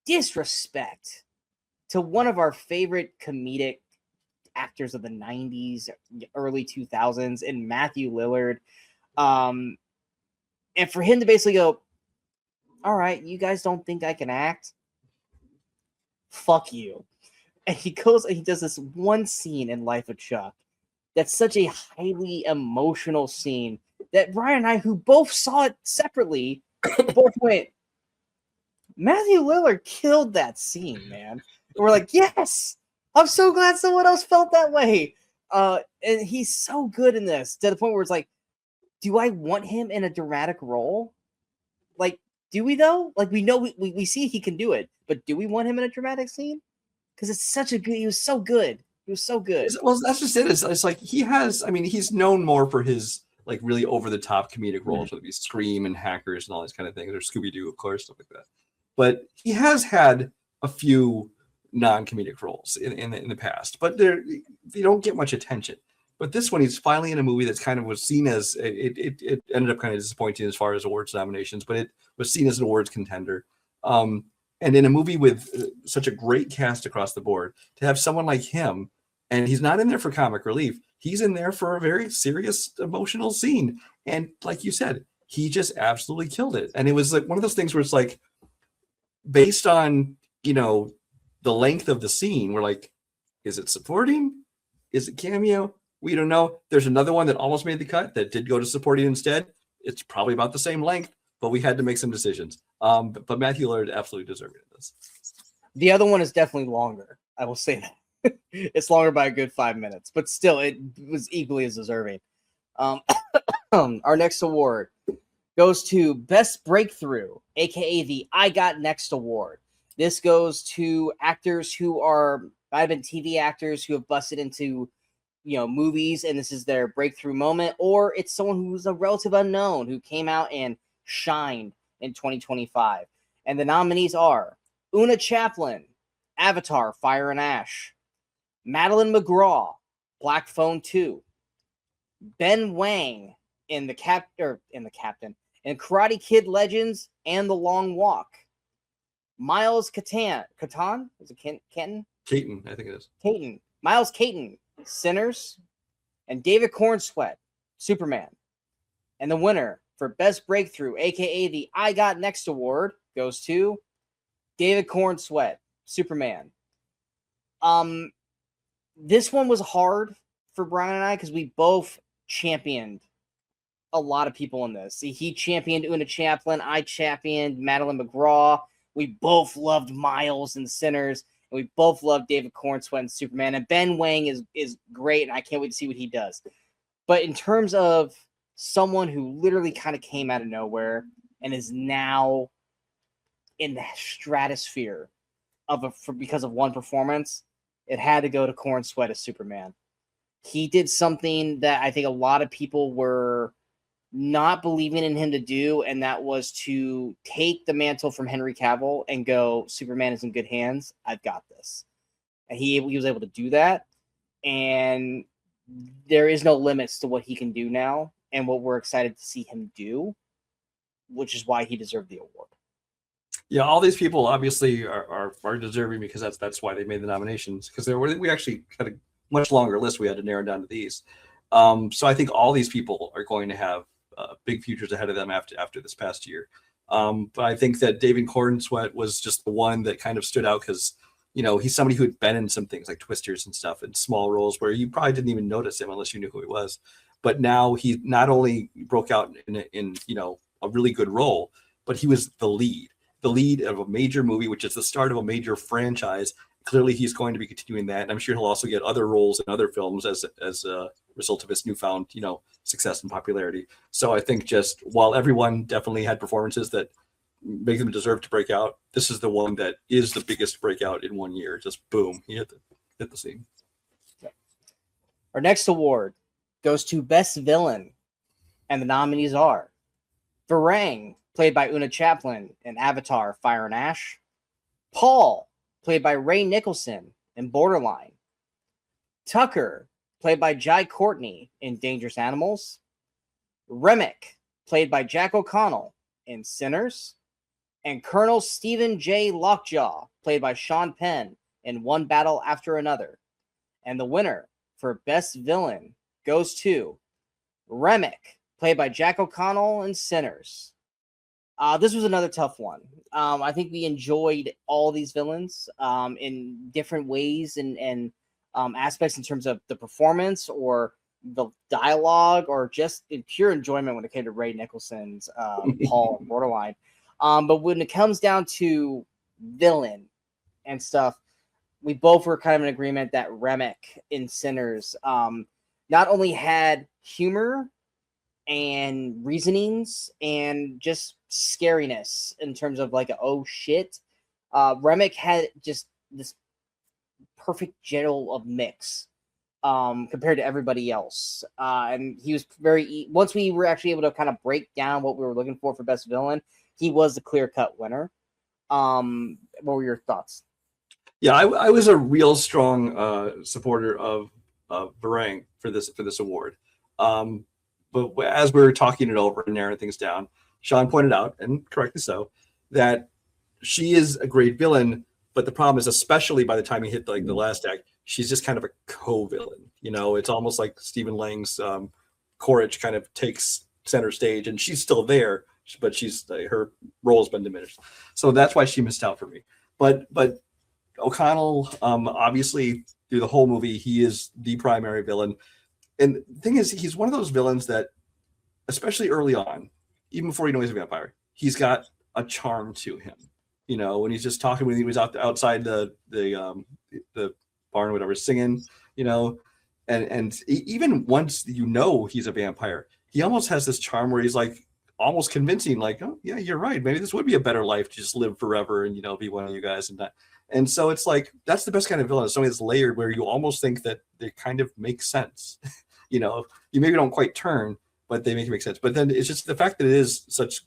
disrespect to one of our favorite comedic actors of the 90s, early 2000s, in Matthew Lillard. And for him to basically go, all right, you guys don't think I can act? Fuck you. And he goes and he does this one scene in Life of Chuck that's such a highly emotional scene that Brian and I, who both saw it separately, both went, Matthew Lillard killed that scene, man. And we're like, yes, I'm so glad someone else felt that way. And he's so good in this to the point where it's like, do I want him in a dramatic role? Like, do we though? Like, we know we see he can do it, but do we want him in a dramatic scene? Because it's such a good. He was so good. He was so good. Well, that's just it. It's like he has. I mean, he's known more for his like really over the top comedic roles, whether it be Scream and Hackers and all these kind of things, or Scooby Doo, of course, stuff like that. But he has had a few non-comedic roles in the past, but they don't get much attention. But this one, he's finally in a movie that's kind of was seen as it ended up kind of disappointing as far as awards nominations, but it was seen as an awards contender. And in a movie with such a great cast across the board, to have someone like him, and he's not in there for comic relief, he's in there for a very serious emotional scene. And like you said, he just absolutely killed it. And it was like one of those things where it's like, based on, the length of the scene, we're like, is it supporting? Is it cameo? We don't know. There's another one that almost made the cut that did go to supporting instead. It's probably about the same length, but we had to make some decisions. But Matthew Lillard absolutely deserved it in this. The other one is definitely longer. I will say that. It's longer by a good 5 minutes, but still, it was equally as deserving. Our next award goes to Best Breakthrough, aka the I Got Next award. This goes to actors who might have been TV actors who have busted into, movies, and this is their breakthrough moment, or it's someone who's a relative unknown who came out and shined in 2025. And the nominees are Una Chaplin, Avatar, Fire and Ash; Madeline McGraw, Black Phone 2; Ben Wang in the Captain, and Karate Kid Legends and The Long Walk; Miles Catan, is it Canton? Caton, I think it is. Caton. Miles Caton, Sinners; and David Cornsweet, Superman. And the winner for Best Breakthrough, aka the I Got Next award, goes to David Cornsweet, Superman. This one was hard for Brian and I because we both championed a lot of people in this. He championed Una Chaplin, I championed Madeline McGraw. We both loved Miles and Sinners, and we both loved David Cornsweet and Superman. And Ben Wang is great, and I can't wait to see what he does. But in terms of someone who literally kind of came out of nowhere and is now in the stratosphere because of one performance, it had to go to Cornsweet as Superman. He did something that I think a lot of people were not believing in him to do, and that was to take the mantle from Henry Cavill and go, Superman is in good hands. I've got this. And he was able to do that. And there is no limits to what he can do now and what we're excited to see him do, which is why he deserved the award. Yeah, all these people obviously are deserving because that's why they made the nominations, because we actually had a much longer list we had to narrow down to these. So I think all these people are going to have big futures ahead of them after this past year. But I think that David Cornsweet was just the one that kind of stood out because, he's somebody who had been in some things like Twisters and stuff in small roles where you probably didn't even notice him unless you knew who he was. But now he not only broke out in a really good role, but he was the lead of a major movie, which is the start of a major franchise. Clearly, he's going to be continuing that, and I'm sure he'll also get other roles in other films as a result of his newfound, success and popularity. So I think just while everyone definitely had performances that make them deserve to break out, this is the one that is the biggest breakout in 1 year. Just boom, he hit the scene. Our next award goes to Best Villain, and the nominees are Varang, played by Una Chaplin in Avatar, Fire and Ash; Paul, played by Ray Nicholson in Borderline; Tucker, played by Jai Courtney in Dangerous Animals; Remick, played by Jack O'Connell in Sinners; and Colonel Stephen J. Lockjaw, played by Sean Penn in One Battle After Another. And the winner for Best Villain goes to Remick, played by Jack O'Connell in Sinners. This was another tough one. I think we enjoyed all these villains in different ways and aspects in terms of the performance or the dialogue or just in pure enjoyment when it came to Ray Nicholson's Paul and Borderline. But when it comes down to villain and stuff, we both were kind of in agreement that Remick in Sinners not only had humor and reasonings and just scariness in terms of like, oh shit. Remick had just this perfect general of mix compared to everybody else. And he was once we were actually able to kind of break down what we were looking for Best Villain, he was the clear-cut winner. What were your thoughts? Yeah, I was a real strong supporter of Varang for this award. But as we were talking it over and narrowing things down, Sean pointed out, and correctly so, that she is a great villain. But the problem is, especially by the time you hit the last act, she's just kind of a co-villain. It's almost like Stephen Lang's Quaritch kind of takes center stage, and she's still there, but her role has been diminished. So that's why she missed out for me. But O'Connell, obviously, through the whole movie, he is the primary villain. And the thing is, he's one of those villains that, especially early on, even before you know he's a vampire, he's got a charm to him. You know, when he's just talking when he was outside the barn or whatever, singing, you know, and even once you know he's a vampire, he almost has this charm where he's like almost convincing, like, oh yeah, you're right. Maybe this would be a better life to just live forever and, you know, be one of you guys and that. And so it's like, that's the best kind of villain. Somebody that's layered where you almost think that they kind of make sense. You know, you maybe don't quite turn, but they make sense. But then it's just the fact that it is such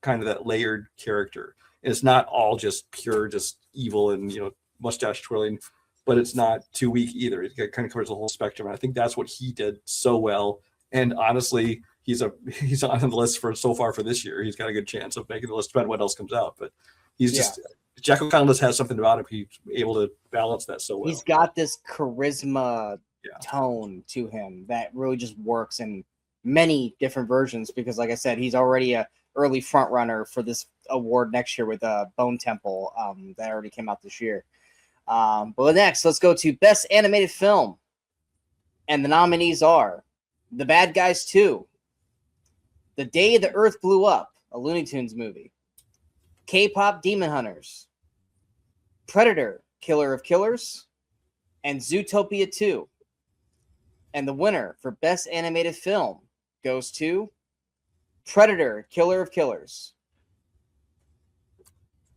kind of that layered character. And it's not all just pure, just evil and, you know, mustache twirling, but it's not too weak either. It kind of covers the whole spectrum. And I think that's what he did so well. And honestly, he's on the list for so far for this year. He's got a good chance of making the list, depending on what else comes out. But he's just Jack O'Connell just has something about him. He's able to balance that so well. He's got this charisma tone to him that really just works in many different versions. Because, like I said, he's already a early front runner for this award next year with Bone Temple that already came out this year. But next, let's go to Best Animated Film, and the nominees are The Bad Guys 2, The Day the Earth Blew Up, a Looney Tunes movie, K-Pop Demon Hunters, Predator, Killer of Killers, and Zootopia 2. And the winner for Best Animated Film goes to Predator, Killer of Killers.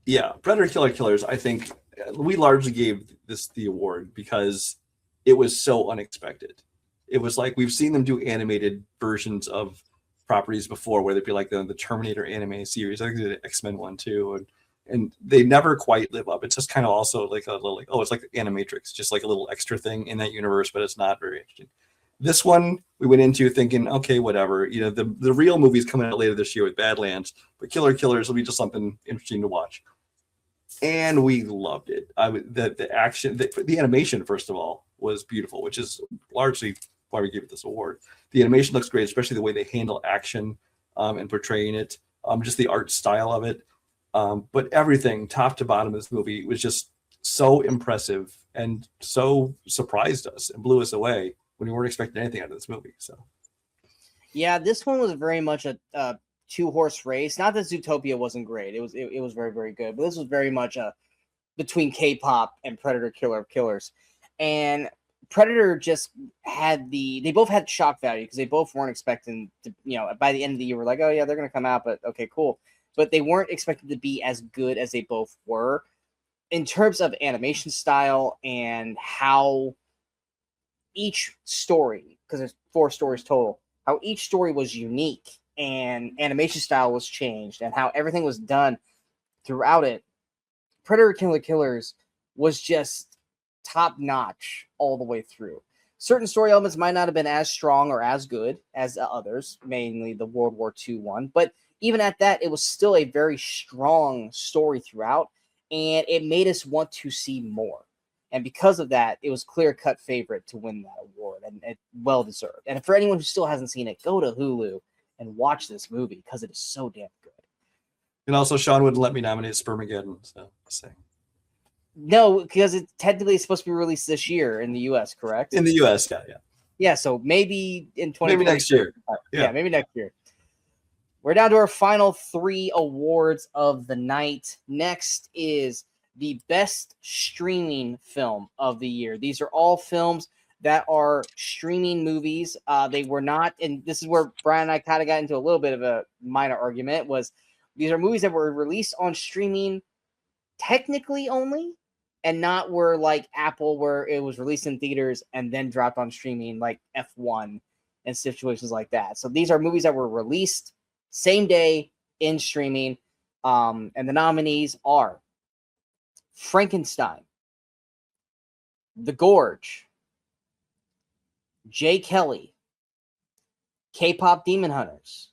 Yeah, Predator, Killer of Killers, I think we largely gave this the award because it was so unexpected. It was like we've seen them do animated versions of properties before, where they'd be like the Terminator anime series. I think they did X-Men one too, and they never quite live up. It's just kind of also like a little like, oh, it's like Animatrix, just like a little extra thing in that universe, but it's not very interesting. This one we went into thinking, okay, whatever. You know, the real movie's coming out later this year with Badlands, but Killer Killers will be just something interesting to watch. And we loved it. The action, the animation, first of all, was beautiful, which is largely why we gave it this award. The animation looks great, especially the way they handle action and portraying it, just the art style of it. But everything, top to bottom of this movie, was just so impressive and so surprised us and blew us away when we weren't expecting anything out of this movie. So, yeah, this one was very much a two-horse race. Not that Zootopia wasn't great; it was very, very good. But this was very much between K-pop and Predator, Killer of Killers, and Predator just had they both had shock value because they both weren't expecting to, you know, by the end of the year, we're like, oh yeah, they're going to come out, but okay, cool. But they weren't expected to be as good as they both were in terms of animation style and how each story, because there's 4 stories total, how each story was unique and animation style was changed and how everything was done throughout it. Predator, Killer Killers was just top notch all the way through. Certain story elements might not have been as strong or as good as others, mainly the World War II one, but even at that, it was still a very strong story throughout, and it made us want to see more. And because of that, it was clear-cut favorite to win that award, and it well-deserved. And for anyone who still hasn't seen it, go to Hulu and watch this movie because it is so damn good. And also, Sean wouldn't let me nominate Spermageddon, so say. No, because it technically is supposed to be released this year in the U.S., correct? In the U.S., yeah. Yeah, so maybe in 2020. Maybe next year. Yeah, maybe next year. We're down to our final 3 awards of the night. Next is the best streaming film of the year. These are all films that are streaming movies. They were not, and this is where Brian and I kind of got into a little bit of a minor argument, was these are movies that were released on streaming technically only, and not where like Apple, where it was released in theaters and then dropped on streaming like F1 and situations like that. So these are movies that were released same day in streaming. And the nominees are Frankenstein, The Gorge, Jay Kelly, K-Pop Demon Hunters,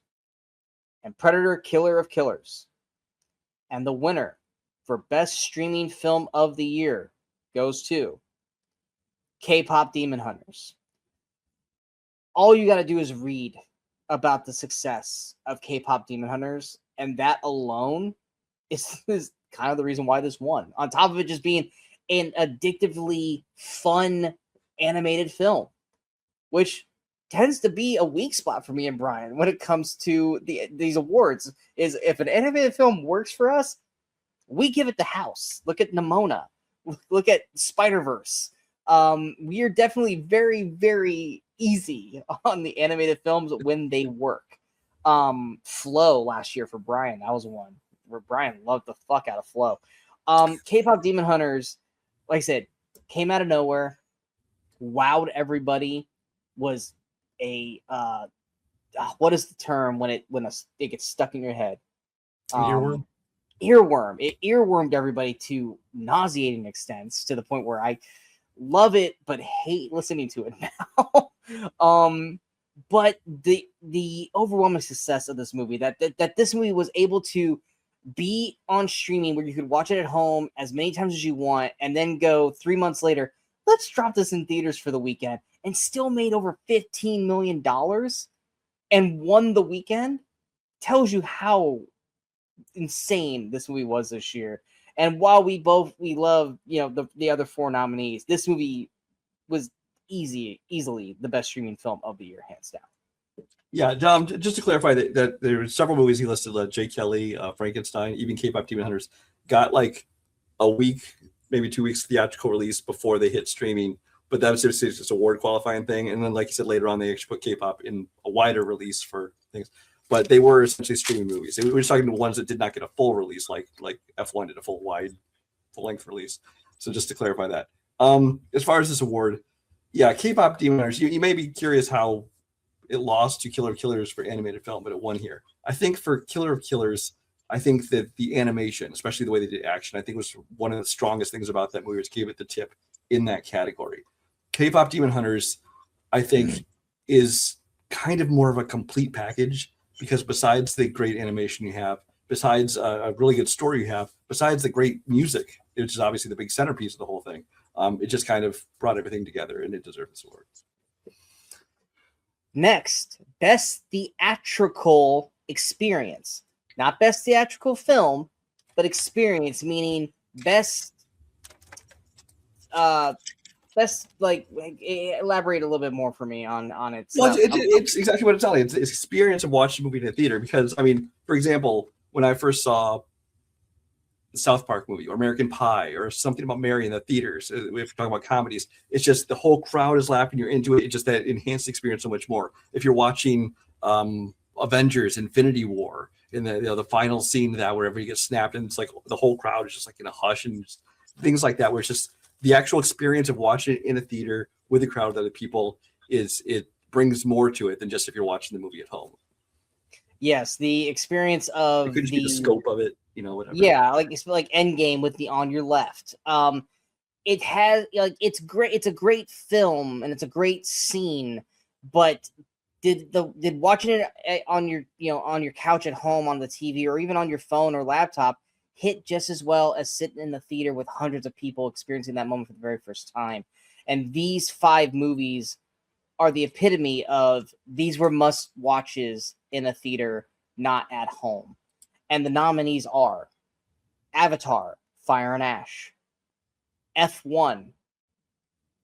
and Predator, Killer of Killers. And the winner for best streaming film of the year goes to K-Pop Demon Hunters. All you got to do is read about the success of K-Pop Demon Hunters, and that alone is kind of the reason why this won. On top of it just being an addictively fun animated film, which tends to be a weak spot for me and Brian when it comes to these awards. Is if an animated film works for us, we give it the house. Look at Nimona. Look at Spider-Verse. We are definitely very, very easy on the animated films when they work. Flow last year for Brian, that was one where Brian loved the fuck out of Flow. K-pop Demon Hunters, like I said, came out of nowhere, wowed everybody. Was a what is the term when it gets stuck in your head? Earworm. Earworm. It earwormed everybody to nauseating extents, to the point where I love it but hate listening to it now. But the overwhelming success of this movie, that this movie was able to be on streaming where you could watch it at home as many times as you want, and then go 3 months later, let's drop this in theaters for the weekend, and still made over $15 million and won the weekend, tells you how insane this movie was this year. And while we love, the other 4 nominees, this movie was easily the best streaming film of the year, hands down. Yeah, just to clarify that there were several movies he listed, like Jay Kelly, Frankenstein, even K-pop Demon Hunters, got like a week, maybe 2 weeks theatrical release before they hit streaming. But that was just a award qualifying thing. And then, like you said, later on, they actually put K-pop in a wider release for things. But they were essentially streaming movies. We were just talking to ones that did not get a full release, like F1 did a full-length release. So just to clarify that. As far as this award, yeah, K-pop Demon Hunters, you may be curious how it lost to Killer of Killers for animated film, but it won here. I think for Killer of Killers, I think that the animation, especially the way they did action, I think was one of the strongest things about that movie, which gave it the tip in that category. K-pop Demon Hunters, I think, is kind of more of a complete package, because besides the great animation you have, besides a really good story you have, besides the great music, which is obviously the big centerpiece of the whole thing, it just kind of brought everything together, and it deserved this award. Next, best theatrical experience. Not best theatrical film, but experience, meaning best elaborate a little bit more for me on its. Well, it's exactly what it's telling. It's experience of watching a movie in a theater. Because, I mean, for example, when I first saw the South Park movie or American Pie or something about Mary in the theaters, if we're talking about comedies, it's just the whole crowd is laughing, you're into it. It's just that enhanced experience so much more. If you're watching Avengers Infinity War, in the final scene of that, where everybody gets snapped and it's like the whole crowd is just like in a hush, and things like that, where it's just the actual experience of watching it in a theater with a crowd of other people it brings more to it than just if you're watching the movie at home. Yes, the experience of it could just be the scope of it, whatever. Yeah, it's like Endgame with the on your left. It has it's great. It's a great film and it's a great scene, but did watching it on your couch at home on the TV or even on your phone or laptop hit just as well as sitting in the theater with hundreds of people experiencing that moment for the very first time? And these 5 movies are the epitome of these were must watches in a theater, not at home. And the nominees are Avatar, Fire and Ash, F1,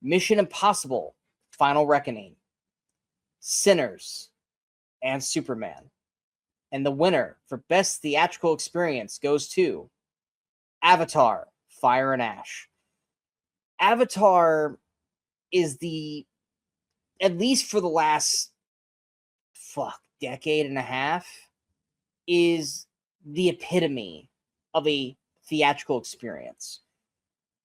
Mission Impossible, Final Reckoning, Sinners, and Superman. And the winner for Best Theatrical Experience goes to Avatar, Fire and Ash. Avatar is at least for the last decade and a half, is the epitome of a theatrical experience.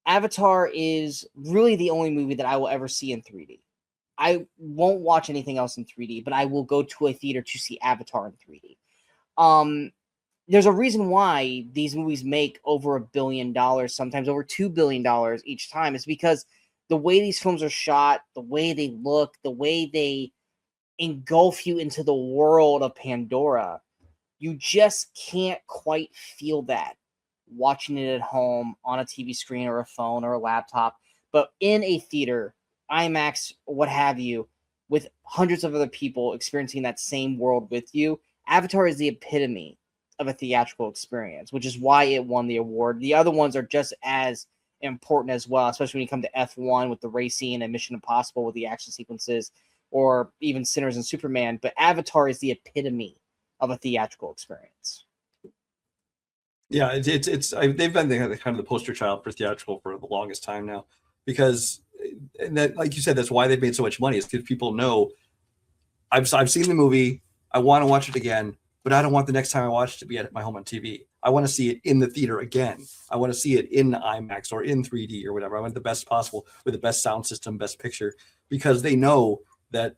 Avatar is really the only movie that I will ever see in 3D. I won't watch anything else in 3D, but I will go to a theater to see Avatar in 3D. There's a reason why these movies make over $1 billion, sometimes over $2 billion each time. It's because the way these films are shot, the way they look, the way they engulf you into the world of Pandora, you just can't quite feel that watching it at home on a TV screen or a phone or a laptop. But in a theater, IMAX, what have you, with hundreds of other people experiencing that same world with you, Avatar is the epitome of a theatrical experience, which is why it won the award. The other ones are just as important as well, especially when you come to F1 with the racing and Mission Impossible with the action sequences. or even Sinners and Superman, but Avatar is the epitome of a theatrical experience. Yeah, they've been the kind of the poster child for theatrical for the longest time now, because, and that, like you said, that's why they've made so much money, is because people know I've seen the movie, I want to watch it again, but I don't want the next time I watch it to be at my home on TV. I want to see it in the theater again. I want to see it in IMAX or in 3D or whatever. I want the best possible with the best sound system, best picture, because they know that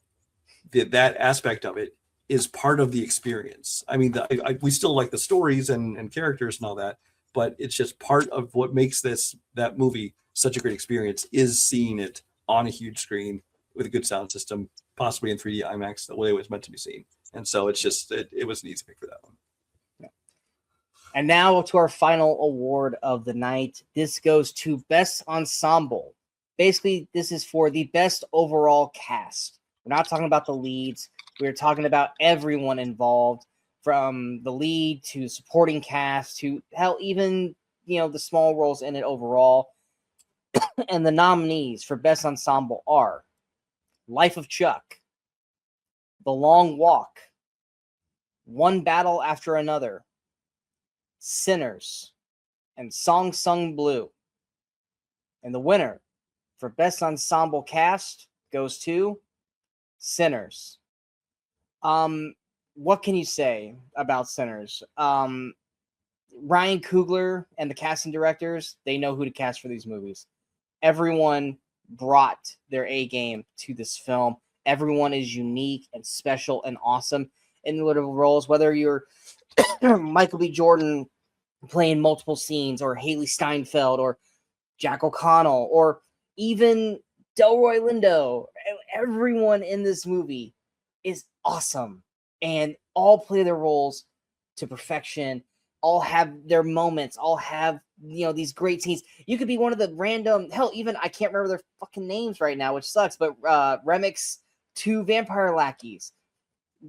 that aspect of it is part of the experience. I mean, we still like the stories and characters and all that, but it's just part of what makes that movie such a great experience, is seeing it on a huge screen with a good sound system, possibly in 3D IMAX, the way it was meant to be seen. And so it's just, it was an easy pick for that one. Yeah. And now to our final award of the night. This goes to Best Ensemble. Basically, this is for the best overall cast. We're not talking about the leads. We're talking about everyone involved, from the lead to supporting cast to hell, even, the small roles in it overall. And the nominees for Best Ensemble are Life of Chuck, The Long Walk, One Battle After Another, Sinners, and Song Sung Blue. And the winner for Best Ensemble Cast goes to Sinners. What can you say about Sinners? Ryan Coogler and the casting directors, they know who to cast for these movies. Everyone brought their A game to this film. Everyone is unique and special and awesome in the little roles, whether you're Michael B. Jordan playing multiple scenes, or Haley Steinfeld, or Jack O'Connell, or even Delroy Lindo. Everyone in this movie is awesome, and all play their roles to perfection. All have their moments, all have, these great scenes. You could be one of the random, hell, even I can't remember their fucking names right now, which sucks, but Remix 2 vampire lackeys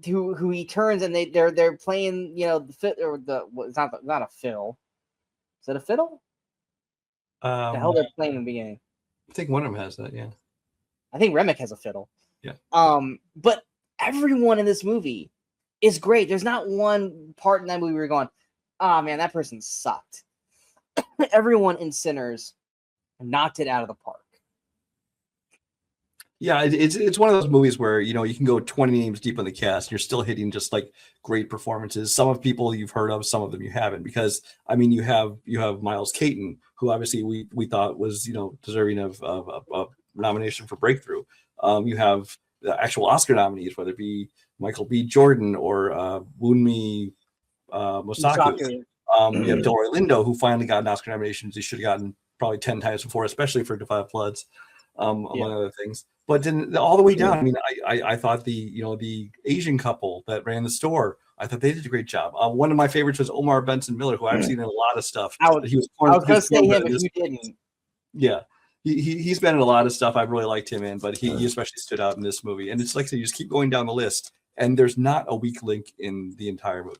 who he turns, and they're playing, the fit, or it's not a fiddle. Is it a fiddle? The hell they're playing in the beginning. I think one of them has that, yeah. I think Remick has a fiddle. Yeah. But everyone in this movie is great. There's not one part in that movie where you're going, oh man, that person sucked. Everyone in Sinners knocked it out of the park. Yeah, it's one of those movies where, you can go 20 names deep on the cast, and you're still hitting just like great performances. Some of people you've heard of, some of them you haven't, because I mean, you have Miles Caton, who obviously we thought was, deserving of nomination for Breakthrough. You have the actual Oscar nominees, whether it be Michael B. Jordan or Wunmi Mosaku. You have Delroy Lindo, who finally got an Oscar nomination. He should have gotten probably 10 times before, especially for Defy Floods, among other things. But then all the way down, I mean, I thought the Asian couple that ran the store, I thought they did a great job. One of my favorites was Omar Benson Miller, who I've seen in a lot of stuff. I was going to say him if you didn't. Yeah. He's been in a lot of stuff I've really liked him in, but he especially stood out in this movie. And it's like, so you just keep going down the list, and there's not a weak link in the entire movie.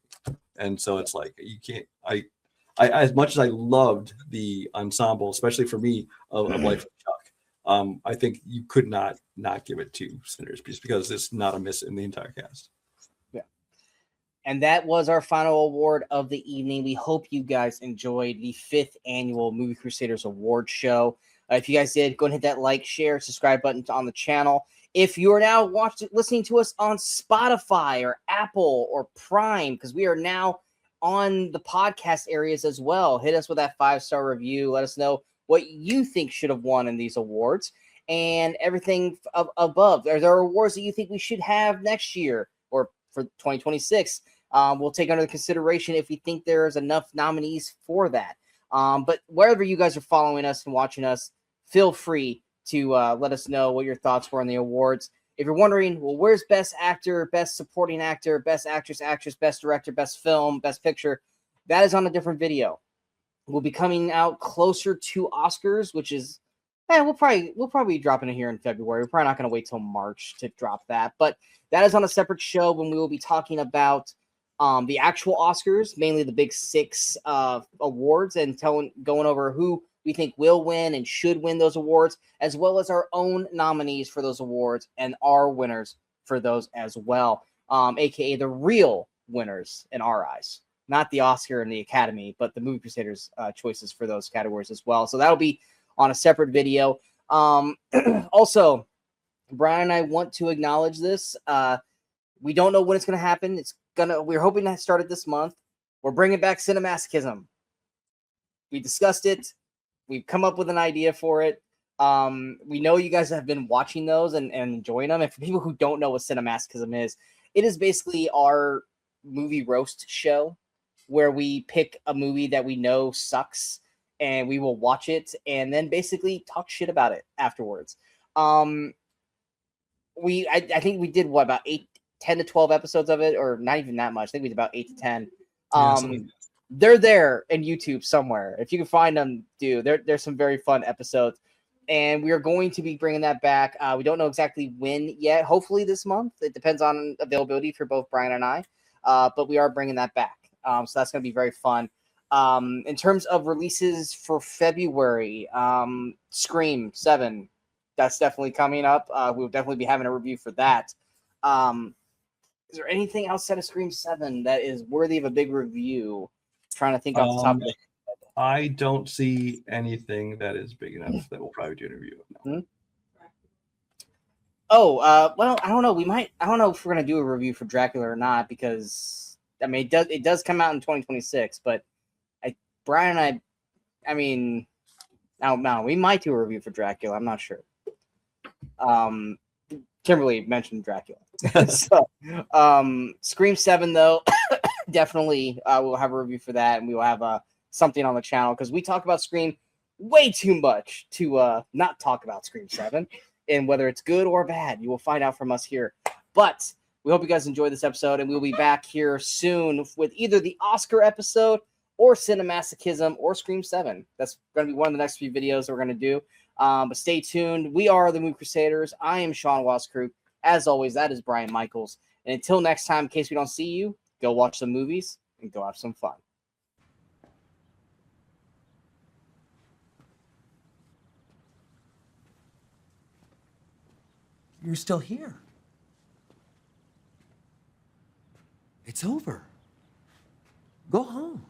And so it's like, you can't, I as much as I loved the ensemble, especially for me, of Life of Chuck, I think you could not give it to Sinners, just because it's not a miss in the entire cast. Yeah. And that was our final award of the evening. We hope you guys enjoyed the 5th annual Movie Crusaders Award Show. If you guys did, go and hit that like, share, subscribe button on the channel. If you are now listening to us on Spotify or Apple or Prime, because we are now on the podcast areas as well, hit us with that 5-star review. Let us know what you think should have won in these awards, and everything above. Are there awards that you think we should have next year or for 2026? We'll take under consideration if we think there's enough nominees for that. But wherever you guys are following us and watching us, feel free to let us know what your thoughts were on the awards. If you're wondering, well, where's Best Actor, Best Supporting Actor, Best Actress, Best Director, Best Film, Best Picture, that is on a different video. We'll be coming out closer to Oscars, which is, we'll probably be dropping it here in February. We're probably not going to wait till March to drop that, but that is on a separate show when we will be talking about the actual Oscars, mainly the big 6 awards, and going over who we think will win and should win those awards, as well as our own nominees for those awards and our winners for those as well, aka the real winners in our eyes. Not the Oscar and the Academy, but the Movie Crusaders choices for those categories as well. So that'll be on a separate video. Also, Brian and I want to acknowledge this. We don't know when it's going to happen. We're hoping to start it this month. We're bringing back Cinemasochism. We discussed it. We've come up with an idea for it. We know you guys have been watching those and enjoying them. And for people who don't know what Cinemasochism is, it is basically our movie roast show where we pick a movie that we know sucks and we will watch it and then basically talk shit about it afterwards. I think we did about 10 to 12 episodes of it, or not even that much. I think we did about 8 to 10. They're there in YouTube somewhere. If you can find them, there's some very fun episodes. And we are going to be bringing that back. We don't know exactly when yet. Hopefully this month. It depends on availability for both Brian and I. But we are bringing that back. So that's going to be very fun. In terms of releases for February, Scream 7, that's definitely coming up. We'll definitely be having a review for that. Is there anything outside of Scream 7 that is worthy of a big review? I'm trying to think off the top of it. I don't see anything that is big enough that we'll probably do an review of. No. Well, I don't know. I don't know if we're gonna do a review for Dracula or not, because I mean it does come out in 2026, but Brian and I mean, no, we might do a review for Dracula. I'm not sure. Kimberly mentioned Dracula. So, Scream 7 though, definitely we'll have a review for that, and we will have something on the channel because we talk about Scream way too much to not talk about Scream 7, and whether it's good or bad, you will find out from us here. But we hope you guys enjoyed this episode, and we'll be back here soon with either the Oscar episode or Cinemasochism or Scream 7. That's going to be one of the next few videos that we're going to do. But stay tuned. We are the Movie Crusaders. I am Sean Waskrug. As always, that is Brian Michaels. And until next time, in case we don't see you, go watch some movies and go have some fun. You're still here. It's over. Go home.